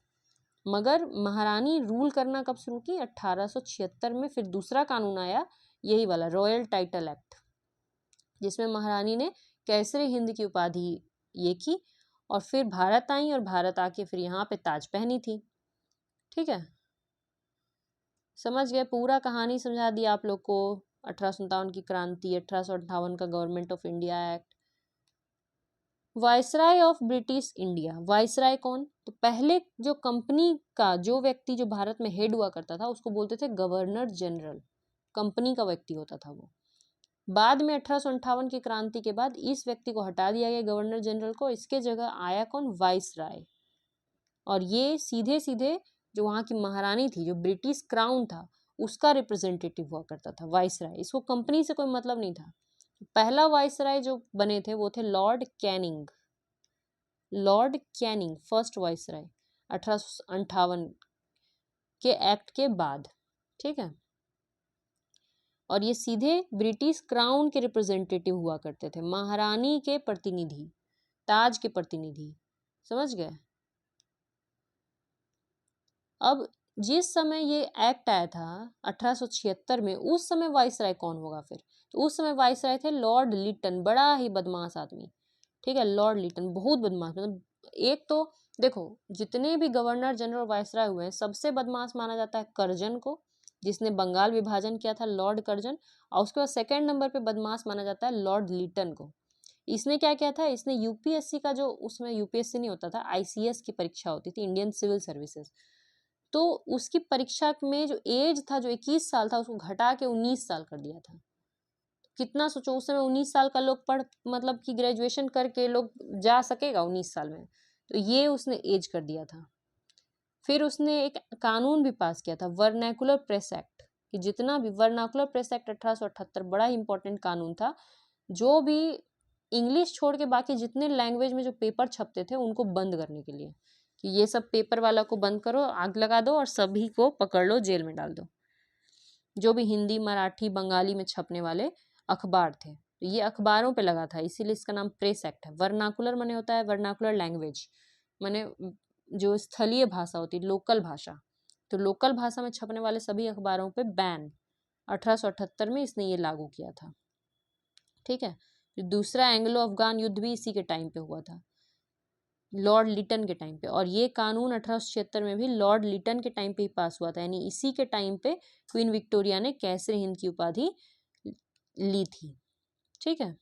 मगर महारानी रूल करना कब शुरू की? 1876 में। फिर दूसरा कानून आया, यही वाला रॉयल टाइटल एक्ट, जिसमें महारानी ने कैसरे हिंद की उपाधि ये की, और फिर भारत आई, और भारत आके फिर यहाँ पे ताज पहनी थी। ठीक है, समझ गए? पूरा कहानी समझा दी आप लोग को। 1857 की क्रांति, 1858 का government of India act. Viceroy of British India. Viceroy कौन? तो पहले जो कंपनी का जो व्यक्ति जो भारत में हेड हुआ करता था, उसको बोलते थे गवर्नर जनरल, कंपनी का व्यक्ति होता था वो। बाद में 1858 की क्रांति के बाद इस व्यक्ति को हटा दिया गया, गवर्नर जनरल को। इसके जगह आया कौन? वायसराय। और ये सीधे सीधे जो वहाँ की महारानी थी, जो ब्रिटिश क्राउन था, उसका रिप्रेजेंटेटिव हुआ करता था वायसराय। इसको कंपनी से कोई मतलब नहीं था। पहला वायसराय जो बने थे वो थे Lord Canning. Lord Canning first viceroy 1858 के एक्ट के बाद। ठीक है, और ये सीधे ब्रिटिश क्राउन के रिप्रेजेंटेटिव हुआ करते थे, महारानी के प्रतिनिधि, ताज के प्रतिनिधि। समझ गए? अब जिस समय ये एक्ट आया था 1876 में, उस समय वाइसराय कौन होगा फिर? तो उस समय वाइसराय थे लॉर्ड लिटन, बड़ा ही बदमाश आदमी। ठीक है, लॉर्ड लिटन बहुत बदमाश, मतलब एक तो देखो जितने भी गवर्नर जनरल वाइसराय हुए हैं सबसे बदमाश माना जाता है कर्जन को, जिसने बंगाल विभाजन किया था, लॉर्ड कर्जन। और उसके बाद सेकंड नंबर पे बदमाश माना जाता है लॉर्ड लिटन को। इसने क्या किया था, इसने यूपीएससी का जो उसमें यूपीएससी नहीं होता था, आईसीएस की परीक्षा होती थी, इंडियन सिविल सर्विसेज, तो उसकी परीक्षा में जो एज था, जो 21 साल था, उसको घटा के 19 साल कर दिया था। कितना सोचो, उस समय 19 साल का लोग पढ़ मतलब कि ग्रेजुएशन करके लोग जा सकेगा 19 साल में, तो ये उसने एज कर दिया था। फिर उसने एक कानून भी पास किया था, वर्नैकुलर प्रेस एक्ट, कि जितना भी वर्नाकुलर प्रेस एक्ट 1878 बड़ा ही इंपॉर्टेंट कानून था, जो भी इंग्लिश छोड़ के बाकी जितने लैंग्वेज में जो पेपर छपते थे उनको बंद करने के लिए, कि ये सब पेपर वाला को बंद करो, आग लगा दो और सभी को पकड़ लो, जेल में डाल दो, जो भी हिंदी मराठी बंगाली में छपने वाले अखबार थे। तो ये अखबारों पे लगा था, इसीलिए इसका नाम प्रेस एक्ट है। वर्नाकुलर माने होता है वर्नाकुलर लैंग्वेज, माने जो स्थलीय भाषा होती है, लोकल भाषा। तो लोकल भाषा में छपने वाले सभी अखबारों पे बैन 1878 में इसने ये लागू किया था। ठीक है, दूसरा एंग्लो अफगान युद्ध भी इसी के टाइम पे हुआ था, लॉर्ड लिटन के टाइम पे, और ये कानून 1876 में भी लॉर्ड लिटन के टाइम पे ही पास हुआ था, यानी इसी के टाइम पे क्वीन विक्टोरिया ने कैसर हिंद की उपाधि ली थी। ठीक है,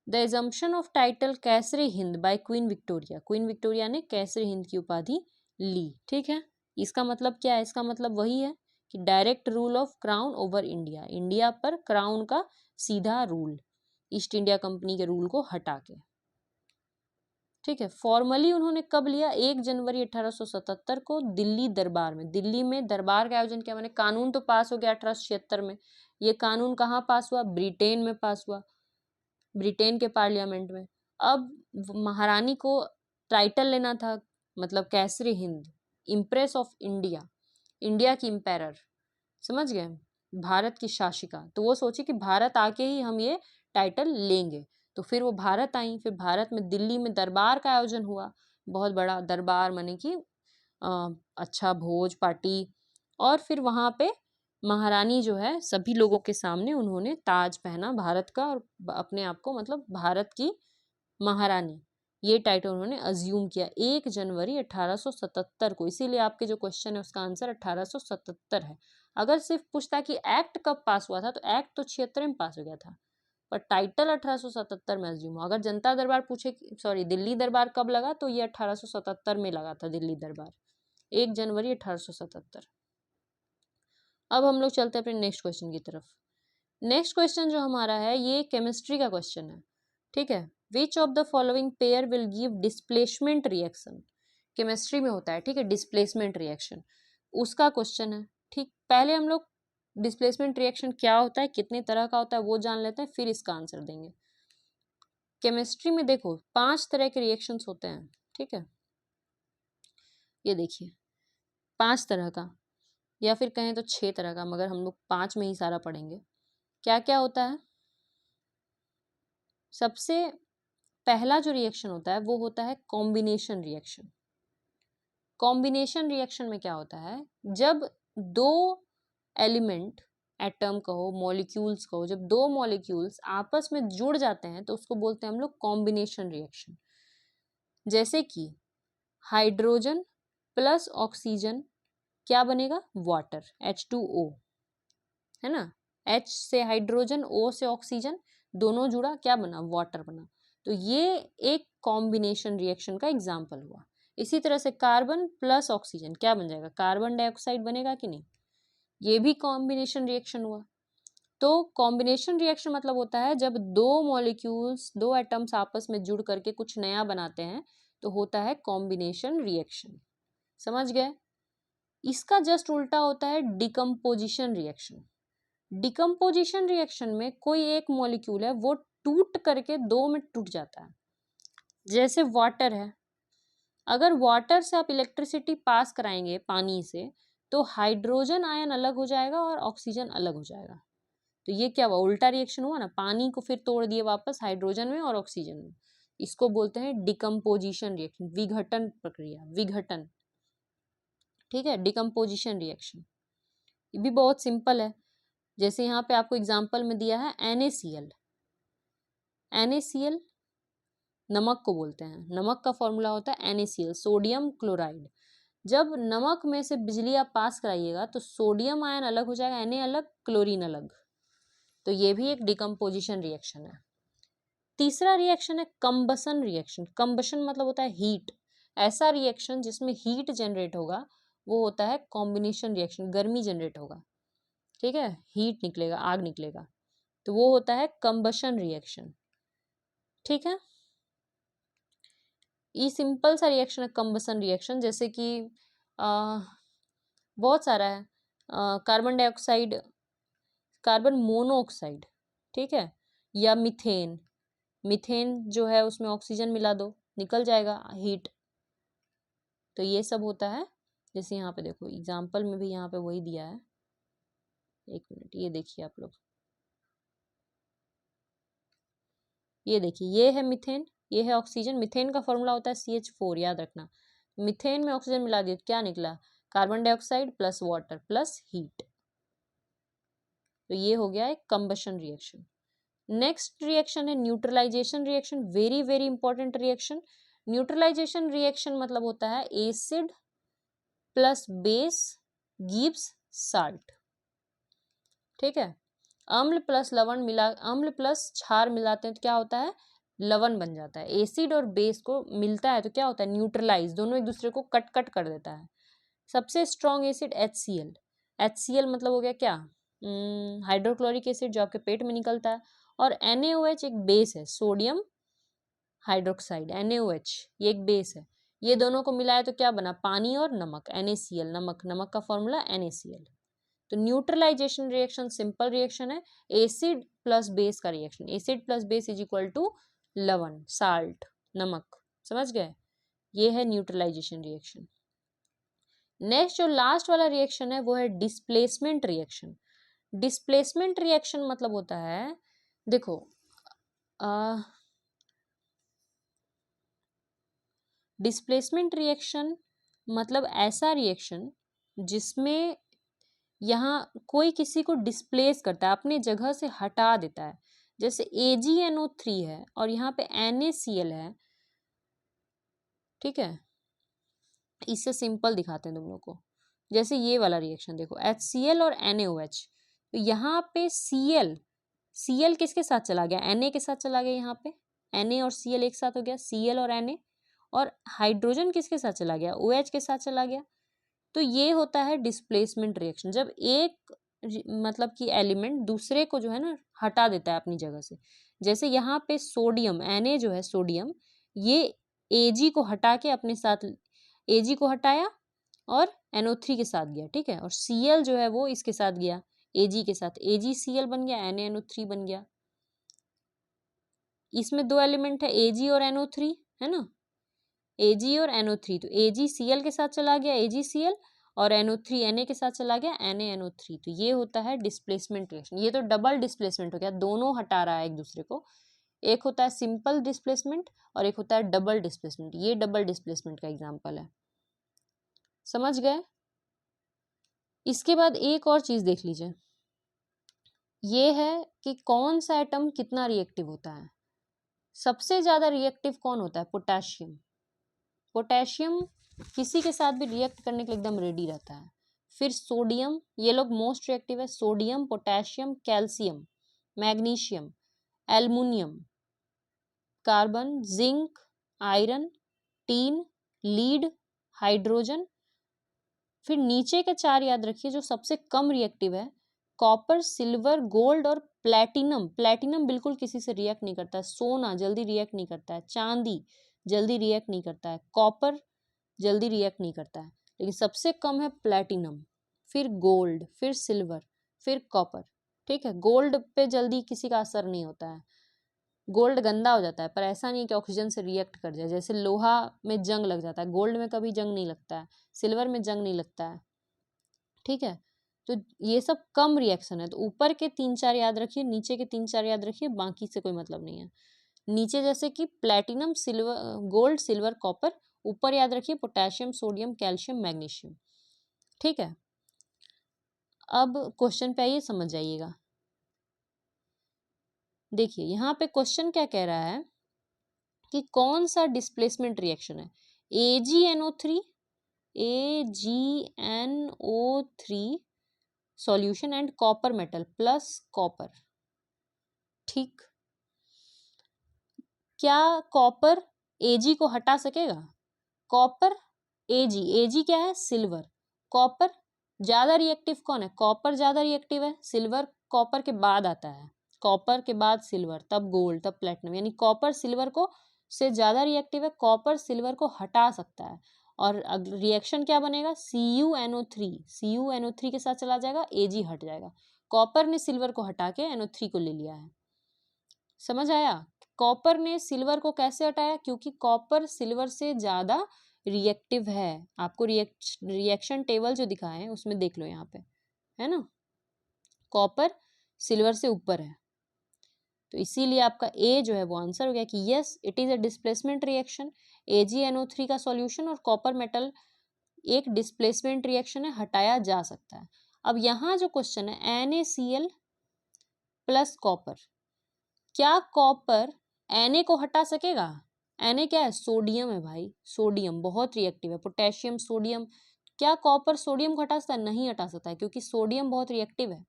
the assumption of title Kaisar-e Hind by queen Victoria, queen Victoria ने कैसर हिंद की उपाधि ली। ठीक है, इसका मतलब क्या है? इसका मतलब वही है कि direct rule of crown over India, India पर क्राउन का सीधा रूल, ईस्ट इंडिया कंपनी के रूल को हटा के। ठीक है, फॉर्मली उन्होंने कब लिया? 1 जनवरी 1877 को दिल्ली दरबार में, दिल्ली में दरबार का आयोजन किया। मैंने कानून तो पास हो गया 1876 में, ये कानून कहाँ पास हुआ? ब्रिटेन में पास हुआ, ब्रिटेन के पार्लियामेंट में। अब महारानी को टाइटल लेना था, मतलब Kesari Hind, impress of India, India की इम्पेरर, समझ गए, भारत की शासिका। तो वो सोची कि भारत आके ही हम ये टाइटल लेंगे, तो फिर वो भारत आई। फिर भारत में दिल्ली में दरबार का आयोजन हुआ, बहुत बड़ा दरबार, माने कि अच्छा भोज पार्टी, और फिर वहाँ पे महारानी जो है सभी लोगों के सामने उन्होंने ताज पहना भारत का, और अपने आप को मतलब भारत की महारानी ये टाइटल उन्होंने अज्यूम किया 1 जनवरी 1877 को। इसीलिए आपके जो क्वेश्चन है उसका आंसर 1877 है। अगर सिर्फ पूछता कि एक्ट कब पास हुआ था, तो एक्ट तो 76 में पास हो गया था, पर टाइटल 1877 में अज्यूम हुआ। अगर जनता दरबार पूछे, सॉरी दिल्ली दरबार कब लगा, तो ये 1877 में लगा था दिल्ली दरबार, 1 जनवरी 1877। अब हम लोग चलते हैं अपने नेक्स्ट क्वेश्चन की तरफ। नेक्स्ट क्वेश्चन जो हमारा है ये केमिस्ट्री का क्वेश्चन है। ठीक है, विच of the following pair will give displacement reaction, chemistry में होता है। ठीक है, डिस्प्लेसमेंट रिएक्शन उसका क्वेश्चन है। ठीक, पहले हम लोग डिस्प्लेसमेंट रिएक्शन क्या होता है, कितने तरह का होता है वो जान लेते हैं, फिर इसका आंसर देंगे। केमिस्ट्री में देखो 5 तरह के रिएक्शंस होते हैं। ठीक है, ये देखिए 5 तरह का, या फिर कहें तो 6 तरह का, मगर हम लोग 5 में ही सारा पढ़ेंगे। क्या क्या होता है? सबसे पहला जो रिएक्शन होता है वो होता है कॉम्बिनेशन रिएक्शन। कॉम्बिनेशन रिएक्शन में क्या होता है, जब दो एलिमेंट, एटम कहो मॉलिक्यूल्स कहो, जब दो मॉलिक्यूल्स आपस में जुड़ जाते हैं तो उसको बोलते हैं हम लोग कॉम्बिनेशन रिएक्शन। जैसे कि हाइड्रोजन प्लस ऑक्सीजन क्या बनेगा? वाटर, H2O, है ना, H से हाइड्रोजन, O से ऑक्सीजन, दोनों जुड़ा, क्या बना? वाटर बना। तो ये एक कॉम्बिनेशन रिएक्शन का एग्जाम्पल हुआ। इसी तरह से कार्बन प्लस ऑक्सीजन क्या बन जाएगा? कार्बन डाइऑक्साइड बनेगा कि नहीं? ये भी कॉम्बिनेशन रिएक्शन हुआ। तो कॉम्बिनेशन रिएक्शन मतलब होता है जब दो मॉलिक्यूल्स, दो एटम्स आपस में जुड़ करके कुछ नया बनाते हैं, तो होता है कॉम्बिनेशन रिएक्शन। समझ गए? इसका जस्ट उल्टा होता है डिकम्पोजिशन रिएक्शन। डिकम्पोजिशन रिएक्शन में कोई एक मॉलिक्यूल है वो टूट करके 2 में टूट जाता है। जैसे वाटर है, अगर वाटर से आप इलेक्ट्रिसिटी पास कराएंगे पानी से, तो हाइड्रोजन आयन अलग हो जाएगा और ऑक्सीजन अलग हो जाएगा। तो ये क्या हुआ? उल्टा रिएक्शन हुआ ना, पानी को फिर तोड़ दिए वापस हाइड्रोजन में और ऑक्सीजन में। इसको बोलते हैं डिकम्पोजिशन रिएक्शन, विघटन प्रक्रिया, विघटन। ठीक है, डिकम्पोजिशन रिएक्शन ये भी बहुत सिंपल है। जैसे यहाँ पे आपको एग्जाम्पल में दिया है NaCl। NaCl नमक को बोलते हैं, नमक का फॉर्मूला होता है NaCl, सोडियम क्लोराइड। जब नमक में से बिजली आप पास कराइएगा तो सोडियम आयन अलग हो जाएगा, Na अलग, क्लोरीन अलग। तो ये भी एक डिकम्पोजिशन रिएक्शन है। तीसरा रिएक्शन है कंबसन रिएक्शन। कंबसन मतलब होता है हीट। ऐसा रिएक्शन जिसमें हीट जनरेट होगा वो होता है कॉम्बिनेशन रिएक्शन, गर्मी जनरेट होगा, ठीक है, हीट निकलेगा, आग निकलेगा, तो वो होता है कंबसन रिएक्शन। ठीक है, ये सिंपल सा रिएक्शन है कंबसन रिएक्शन। जैसे कि बहुत सारा है, कार्बन डाइऑक्साइड, कार्बन मोनोऑक्साइड, ठीक है, या मीथेन। मीथेन जो है उसमें ऑक्सीजन मिला दो, निकल जाएगा हीट। तो ये सब होता है। जैसे यहाँ पे देखो एग्जाम्पल में भी यहाँ पे वही दिया है, एक मिनट, ये देखिए आप लोग, ये देखिए, ये है मीथेन, ये है ऑक्सीजन। मीथेन का फॉर्मूला होता है CH4, याद रखना। मीथेन में ऑक्सीजन मिला दिया, क्या निकला, carbon dioxide plus water plus heat. तो ये हो गया एक कंबशन रिएक्शन। नेक्स्ट रिएक्शन है neutralisation reaction, very very important reaction. Neutralisation reaction मतलब होता है acid plus base gives salt, ठीक है। अम्ल प्लस लवण मिला, अम्ल प्लस क्षार मिलाते हैं तो क्या होता है, लवण बन जाता है। एसिड और बेस को मिलता है तो क्या होता है, न्यूट्रलाइज, दोनों एक दूसरे को कट कट कर देता है। सबसे स्ट्रॉन्ग एसिड HCl। HCl मतलब हो गया क्या, हाइड्रोक्लोरिक एसिड जो आपके पेट में निकलता है। और NaOH एक बेस है, सोडियम हाइड्रोक्साइड, NaOH ये एक बेस है। ये दोनों को मिलाया तो क्या बना, पानी और नमक, NaCl, नमक, नमक का फॉर्मूला NaCl। तो न्यूट्रलाइजेशन रिएक्शन सिंपल रिएक्शन है, एसिड प्लस बेस का reaction. Acid plus base is equal to लवण, साल्ट, नमक, समझ गए। ये है न्यूट्रलाइजेशन रिएक्शन। नेक्स्ट जो लास्ट वाला रिएक्शन है वो है डिस्प्लेसमेंट रिएक्शन। डिस्प्लेसमेंट रिएक्शन मतलब होता है, देखो डिस्प्लेसमेंट रिएक्शन मतलब ऐसा रिएक्शन जिसमें यहाँ कोई किसी को डिस्प्लेस करता है, अपने जगह से हटा देता है। जैसे AgNO3 है और यहाँ पे NaCl है, ठीक है। इससे सिंपल दिखाते हैं तुम लोग को। जैसे ये वाला रिएक्शन देखो, HCl और NaOH, तो यहाँ पे Cl किसके साथ चला गया, Na के साथ चला गया। यहाँ पे Na और Cl एक साथ हो गया, Cl और Na। और हाइड्रोजन किसके साथ चला गया, OH के साथ चला गया। तो ये होता है डिस्प्लेसमेंट रिएक्शन, जब एक मतलब कि एलिमेंट दूसरे को जो है ना हटा देता है अपनी जगह से। जैसे यहाँ पे सोडियम, Na जो है सोडियम, ये Ag को हटा के अपने साथ, Ag को हटाया और NO3 के साथ गया, ठीक है। और Cl जो है वो इसके साथ गया, Ag के साथ, AgCl बन गया, NaNO3 बन गया। इसमें दो एलिमेंट है Ag और NO3, है ना, Ag और NO3। तो AgCl के साथ चला गया AgCl, और NO3 Na के साथ चला गया NaNO3। तो ये होता है डिस्प्लेसमेंट रिएक्शन। ये तो डबल डिस्प्लेसमेंट हो गया, दोनों हटा रहा है एक दूसरे को। एक होता है सिंपल डिस्प्लेसमेंट और एक होता है डबल डिस्प्लेसमेंट। ये डबल डिस्प्लेसमेंट का एग्जांपल है, समझ गए। इसके बाद एक और चीज देख लीजिए, ये है कि कौन सा एटम कितना रिएक्टिव होता है। सबसे ज्यादा रिएक्टिव कौन होता है, पोटेशियम। पोटेशियम किसी के साथ भी रिएक्ट करने के लिए एकदम रेडी रहता है। फिर सोडियम, ये लोग मोस्ट रिएक्टिव है, sodium, potassium, calcium, magnesium, aluminium, carbon, zinc, iron, tin, lead, hydrogen. फिर नीचे के चार याद रखिए जो सबसे कम रिएक्टिव है, कॉपर, सिल्वर, गोल्ड और प्लेटिनम। प्लेटिनम बिल्कुल किसी से रिएक्ट नहीं करता है, सोना जल्दी रिएक्ट नहीं करता है, चांदी जल्दी रिएक्ट नहीं करता है, कॉपर जल्दी रिएक्ट नहीं करता है, लेकिन सबसे कम है प्लेटिनम, फिर गोल्ड, फिर सिल्वर, फिर कॉपर, ठीक है। गोल्ड पे जल्दी किसी का असर नहीं होता है, गोल्ड गंदा हो जाता है, पर ऐसा नहीं कि ऑक्सीजन से रिएक्ट कर जाए। जैसे लोहा में जंग लग जाता है, गोल्ड में कभी जंग नहीं लगता है, सिल्वर में जंग नहीं लगता है, ठीक है। तो ये सब कम रिएक्शन है। तो ऊपर के 3-4 याद रखिए, नीचे के 3-4 याद रखिए, बाकी से कोई मतलब नहीं है। नीचे जैसे कि platinum, silver, gold, silver, copper. ऊपर याद रखिए पोटेशियम, सोडियम, कैल्शियम, मैग्नीशियम। ठीक है, अब क्वेश्चन पे आइए, समझ जाइएगा। देखिए यहाँ पे क्वेश्चन क्या कह रहा है कि कौन सा डिस्प्लेसमेंट रिएक्शन है, AgNO3 solution and copper metal plus copper. ठीक, क्या कॉपर Ag को हटा सकेगा? कॉपर Ag क्या है? सिल्वर। कॉपर ज्यादा रिएक्टिव कौन है? कॉपर ज्यादा रिएक्टिव है, सिल्वर कॉपर के बाद आता है, कॉपर के बाद सिल्वर, तब गोल्ड, तब प्लेटिनम, यानी कॉपर सिल्वर को से ज्यादा रिएक्टिव है, कॉपर सिल्वर को हटा सकता है। और रिएक्शन क्या बनेगा? CuNO3 के साथ चला जाएगा, Ag हट जाएगा। कॉपर ने सिल्वर को हटा के NO3 को ले लिया है। समझ आया? कॉपर ने सिल्वर को कैसे हटाया? क्योंकि कॉपर सिल्वर से ज्यादा रिएक्टिव है। आपको रिएक्शन टेबल जो दिखाए हैं उसमें देख लो, यहाँ पे है ना, कॉपर सिल्वर से ऊपर है, तो इसीलिए आपका ए जो है वो आंसर हो गया कि yes it is a displacement reaction. AgNO3 का सॉल्यूशन और कॉपर मेटल एक डिस्प्लेसमेंट रिएक्शन है, हटाया जा सकता है। अब यहाँ जो क्वेश्चन है NaCl प्लस कॉपर, क्या कॉपर Na को हटा सकेगा? Na क्या है? सोडियम है भाई, सोडियम बहुत रिएक्टिव है। पोटेशियम सोडियम, क्या कॉपर सोडियम को हटा सकता है? नहीं हटा सकता है, क्योंकि सोडियम बहुत रिएक्टिव है,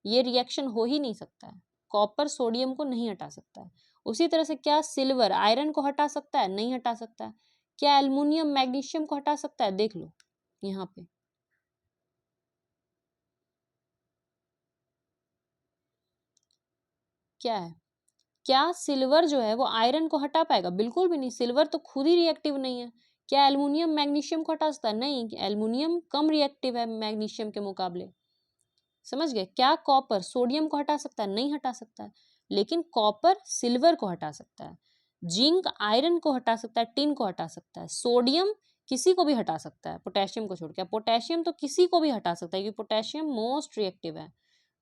ये रिएक्शन हो ही नहीं सकता है, कॉपर सोडियम को नहीं हटा सकता है। उसी तरह से क्या सिल्वर आयरन को हटा सकता है? नहीं हटा सकता है। क्या एल्युमिनियम मैग्नीशियम को हटा सकता है? देख लो यहाँ पे, क्या है, क्या सिल्वर जो है वो आयरन को हटा पाएगा? बिल्कुल भी नहीं, सिल्वर तो खुद ही रिएक्टिव नहीं है। क्या एल्युमिनियम मैग्नीशियम को हटा सकता है? नहीं, एल्युमिनियम कम रिएक्टिव है मैग्नीशियम के मुकाबले। समझ गए? क्या कॉपर सोडियम को हटा सकता है? नहीं हटा सकता है, लेकिन कॉपर सिल्वर को हटा सकता है, जिंक आयरन को हटा सकता है, टिन को हटा सकता है, सोडियम किसी को भी हटा सकता है, पोटेशियम को छोड़ के। पोटेशियम तो किसी को भी हटा सकता है, क्योंकि पोटेशियम मोस्ट रिएक्टिव है,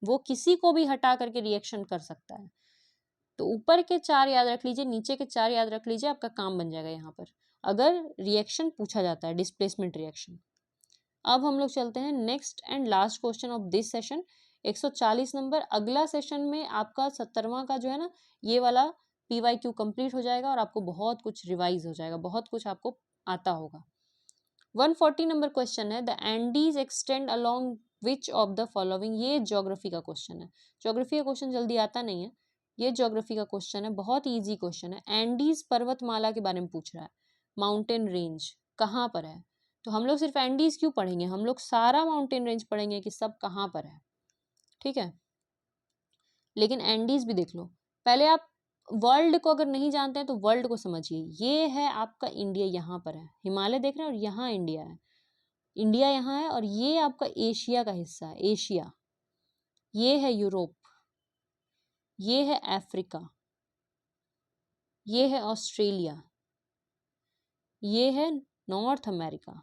वो किसी को भी हटा करके रिएक्शन कर सकता है। तो ऊपर के 4 याद रख लीजिए, नीचे के 4 याद रख लीजिए, आपका काम बन जाएगा यहाँ पर, अगर रिएक्शन पूछा जाता है, डिस्प्लेसमेंट रिएक्शन। अब हम लोग चलते हैं next and last question of this session, 140 number. अगला सेशन में आपका 70वां का जो है ना, ये वाला PYQ कंप्लीट हो जाएगा और आपको बहुत कुछ रिवाइज हो जाएगा, बहुत कुछ आपको आता होगा। 140 नंबर क्वेश्चन है, the Andes extend along which of the following. ये ज्योग्राफी का क्वेश्चन है, ज्योग्राफी का क्वेश्चन जल्दी आता नहीं है, ये ज्योग्राफी का क्वेश्चन है, बहुत ईजी क्वेश्चन है। एंडीज पर्वतमाला के बारे में पूछ रहा है, माउंटेन रेंज कहाँ पर है। तो हम लोग सिर्फ एंडीज क्यों पढ़ेंगे, हम लोग सारा माउंटेन रेंज पढ़ेंगे कि सब कहाँ पर है, ठीक है। लेकिन एंडीज भी देख लो पहले आप। वर्ल्ड को अगर नहीं जानते हैं तो वर्ल्ड को समझिए, ये है आपका इंडिया, यहाँ पर है, हिमालय देख रहे हैं और यहाँ इंडिया है, इंडिया यहाँ है, और ये आपका एशिया का हिस्सा है, एशिया, ये है यूरोप, ये है अफ्रीका, ये है ऑस्ट्रेलिया, ये है नॉर्थ अमेरिका,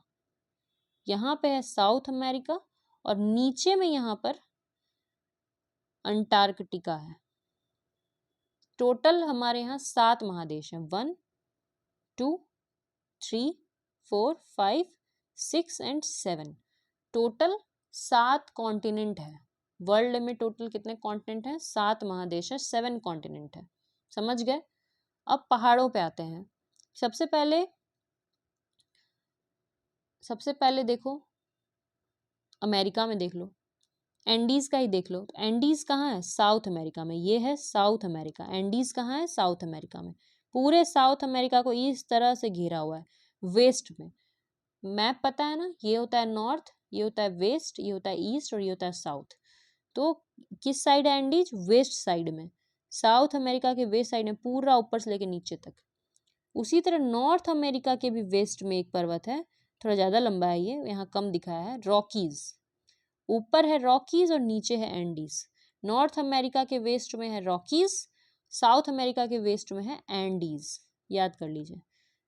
यहाँ पे है साउथ अमेरिका, और नीचे में यहाँ पर अंटार्कटिका है। टोटल हमारे यहाँ 7 महादेश हैं, 1 2 3 4 5 6 एंड 7, टोटल 7 कॉन्टिनेंट है। वर्ल्ड में टोटल कितने कॉन्टिनेंट हैं? 7 महादेश है, 7 कॉन्टिनेंट है। समझ गए? अब पहाड़ों पे आते हैं। सबसे पहले देखो अमेरिका में देख लो, एंडीज का ही देख लो। एंडीज कहाँ है? साउथ अमेरिका में, ये है साउथ अमेरिका। एंडीज कहाँ है? साउथ अमेरिका में। पूरे साउथ अमेरिका को इस तरह से घेरा हुआ है वेस्ट में। मैप पता है ना, ये होता है नॉर्थ, ये होता है वेस्ट, ये होता है ईस्ट और ये होता है साउथ। तो किस साइड है एंडीज? वेस्ट साइड में, साउथ अमेरिका के वेस्ट साइड में, पूरा ऊपर से लेके नीचे तक। उसी तरह नॉर्थ अमेरिका के भी वेस्ट में एक पर्वत है, थोड़ा ज्यादा लंबा है ये, यहाँ कम दिखाया है, रॉकीज। ऊपर है रॉकीज और नीचे है एंडीज। नॉर्थ अमेरिका के वेस्ट में है रॉकीज, साउथ अमेरिका के वेस्ट में है एंडीज। याद कर लीजिए,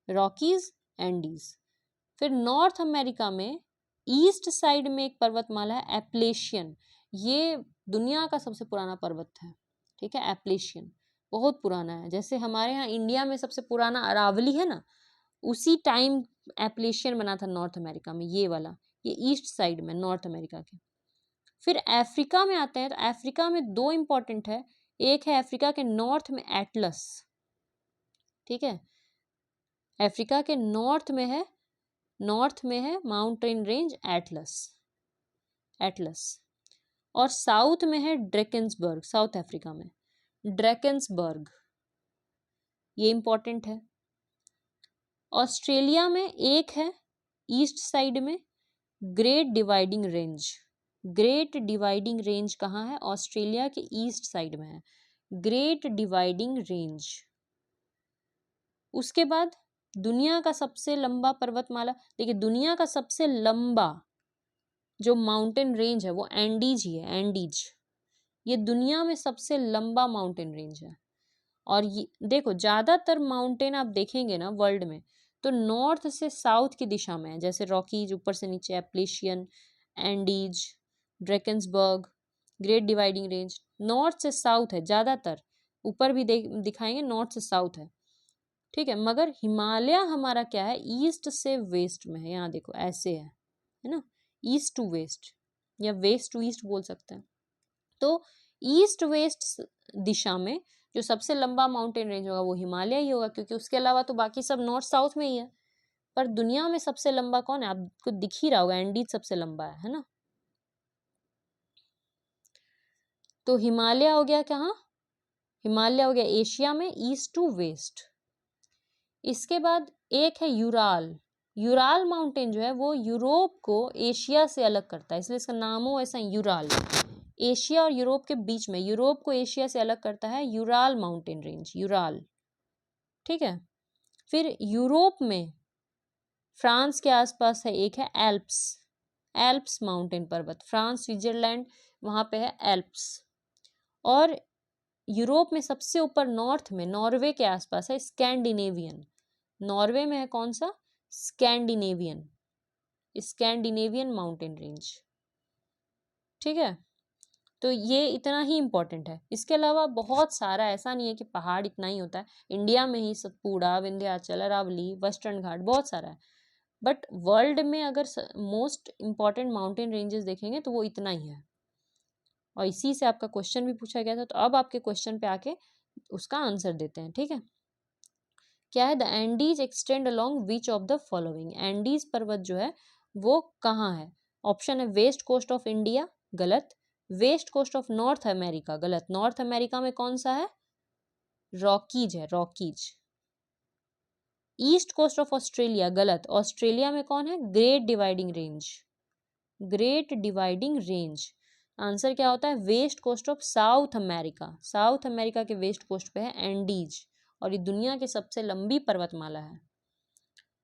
रॉकीज एंडीज। फिर नॉर्थ अमेरिका में ईस्ट साइड में एक पर्वतमाला है एप्लेशियन, ये दुनिया का सबसे पुराना पर्वत है, ठीक है। एप्लेशियन बहुत पुराना है, जैसे हमारे यहाँ इंडिया में सबसे पुराना अरावली है ना, उसी टाइम एप्लेशियन बना था नॉर्थ अमेरिका में, ये वाला। ये ईस्ट साइड में नॉर्थ अमेरिका के। फिर अफ्रीका में आते हैं, तो अफ्रीका में दो इंपॉर्टेंट है, एक है अफ्रीका के नॉर्थ में एटलस, ठीक है, अफ्रीका के नॉर्थ में है माउंटेन रेंज एटलस, और साउथ में है ड्रैकेंसबर्ग, साउथ अफ्रीका में ड्रैकेंसबर्ग, ये इंपॉर्टेंट है। ऑस्ट्रेलिया में एक है ईस्ट साइड में great dividing range, great dividing range कहाँ है? ऑस्ट्रेलिया के ईस्ट साइड में है ग्रेट डिवाइडिंग रेंज। उसके बाद दुनिया का सबसे लंबा पर्वतमाला, देखिए दुनिया का सबसे लंबा जो माउंटेन रेंज है वो एंडीज ही है, एंडीज, ये दुनिया में सबसे लंबा माउंटेन रेंज है। और ये देखो ज़्यादातर माउंटेन आप देखेंगे ना वर्ल्ड में तो नॉर्थ से साउथ की दिशा में है, जैसे रॉकीज ऊपर से नीचे, Appalachian, Andes, Drakensberg, great dividing range, north से साउथ है ज़्यादातर, ऊपर भी दिखाएंगे नॉर्थ से साउथ है, ठीक है। मगर हिमालय हमारा क्या है? ईस्ट से वेस्ट में है, यहाँ देखो ऐसे है ना, ईस्ट टू वेस्ट या वेस्ट टू ईस्ट बोल सकते हैं। तो ईस्ट वेस्ट दिशा में जो सबसे लंबा माउंटेन रेंज होगा वो हिमालय ही होगा, क्योंकि उसके अलावा तो बाकी सब नॉर्थ साउथ में ही है। पर दुनिया में सबसे लंबा कौन है? आपको दिख ही रहा होगा, एंडीज सबसे लंबा है ना। तो हिमालय हो गया कहाँ? हिमालय हो गया एशिया में ईस्ट टू वेस्ट। इसके बाद एक है यूराल, यूराल माउंटेन जो है वो यूरोप को एशिया से अलग करता है, इसलिए इसका नाम हो ऐसा यूराल। एशिया और यूरोप के बीच में, यूरोप को एशिया से अलग करता है यूराल माउंटेन रेंज, यूराल, ठीक है। फिर यूरोप में फ्रांस के आसपास है एक है एल्प्स, एल्प्स माउंटेन पर्वत, फ्रांस स्विट्जरलैंड वहां पे है एल्प्स। और यूरोप में सबसे ऊपर नॉर्थ में नॉर्वे के आसपास है स्कैंडिनेवियन, नॉर्वे में है कौन सा? स्कैंडिनेवियन, स्कैंडिनेवियन माउंटेन रेंज, ठीक है। तो ये इतना ही इम्पोर्टेंट है। इसके अलावा बहुत सारा, ऐसा नहीं है कि पहाड़ इतना ही होता है, इंडिया में ही सतपुड़ा, विंध्याचल, अरावली, वेस्टर्न घाट, बहुत सारा है। बट वर्ल्ड में अगर मोस्ट इम्पॉर्टेंट माउंटेन रेंजेस देखेंगे तो वो इतना ही है। और इसी से आपका क्वेश्चन भी पूछा गया था, तो अब आपके क्वेश्चन पे आके उसका आंसर देते हैं, ठीक है। क्या है? The Andes extend along which of the following, Andes पर्वत जो है वो कहाँ है? ऑप्शन है वेस्ट कोस्ट ऑफ इंडिया, गलत। West coast of North America, गलत। नॉर्थ अमेरिका में कौन सा है? रॉकीज है, Rockies. East coast of Australia, गलत। ऑस्ट्रेलिया में कौन है? Great dividing range, great dividing range. Answer क्या होता है? West coast of South America, South America के वेस्ट कोस्ट पे है एंडीज, और ये दुनिया की सबसे लंबी पर्वतमाला है।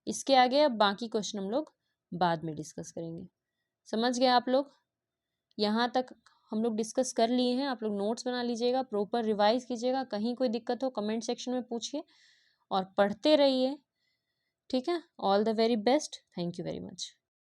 इसके आगे अब बाकी क्वेश्चन हम लोग बाद में डिस्कस करेंगे। समझ गए आप लोग? यहाँ तक हम लोग डिस्कस कर लिए हैं, आप लोग नोट्स बना लीजिएगा, प्रॉपर रिवाइज कीजिएगा, कहीं कोई दिक्कत हो कमेंट सेक्शन में पूछिए और पढ़ते रहिए, ठीक है। All the very best, thank you very much.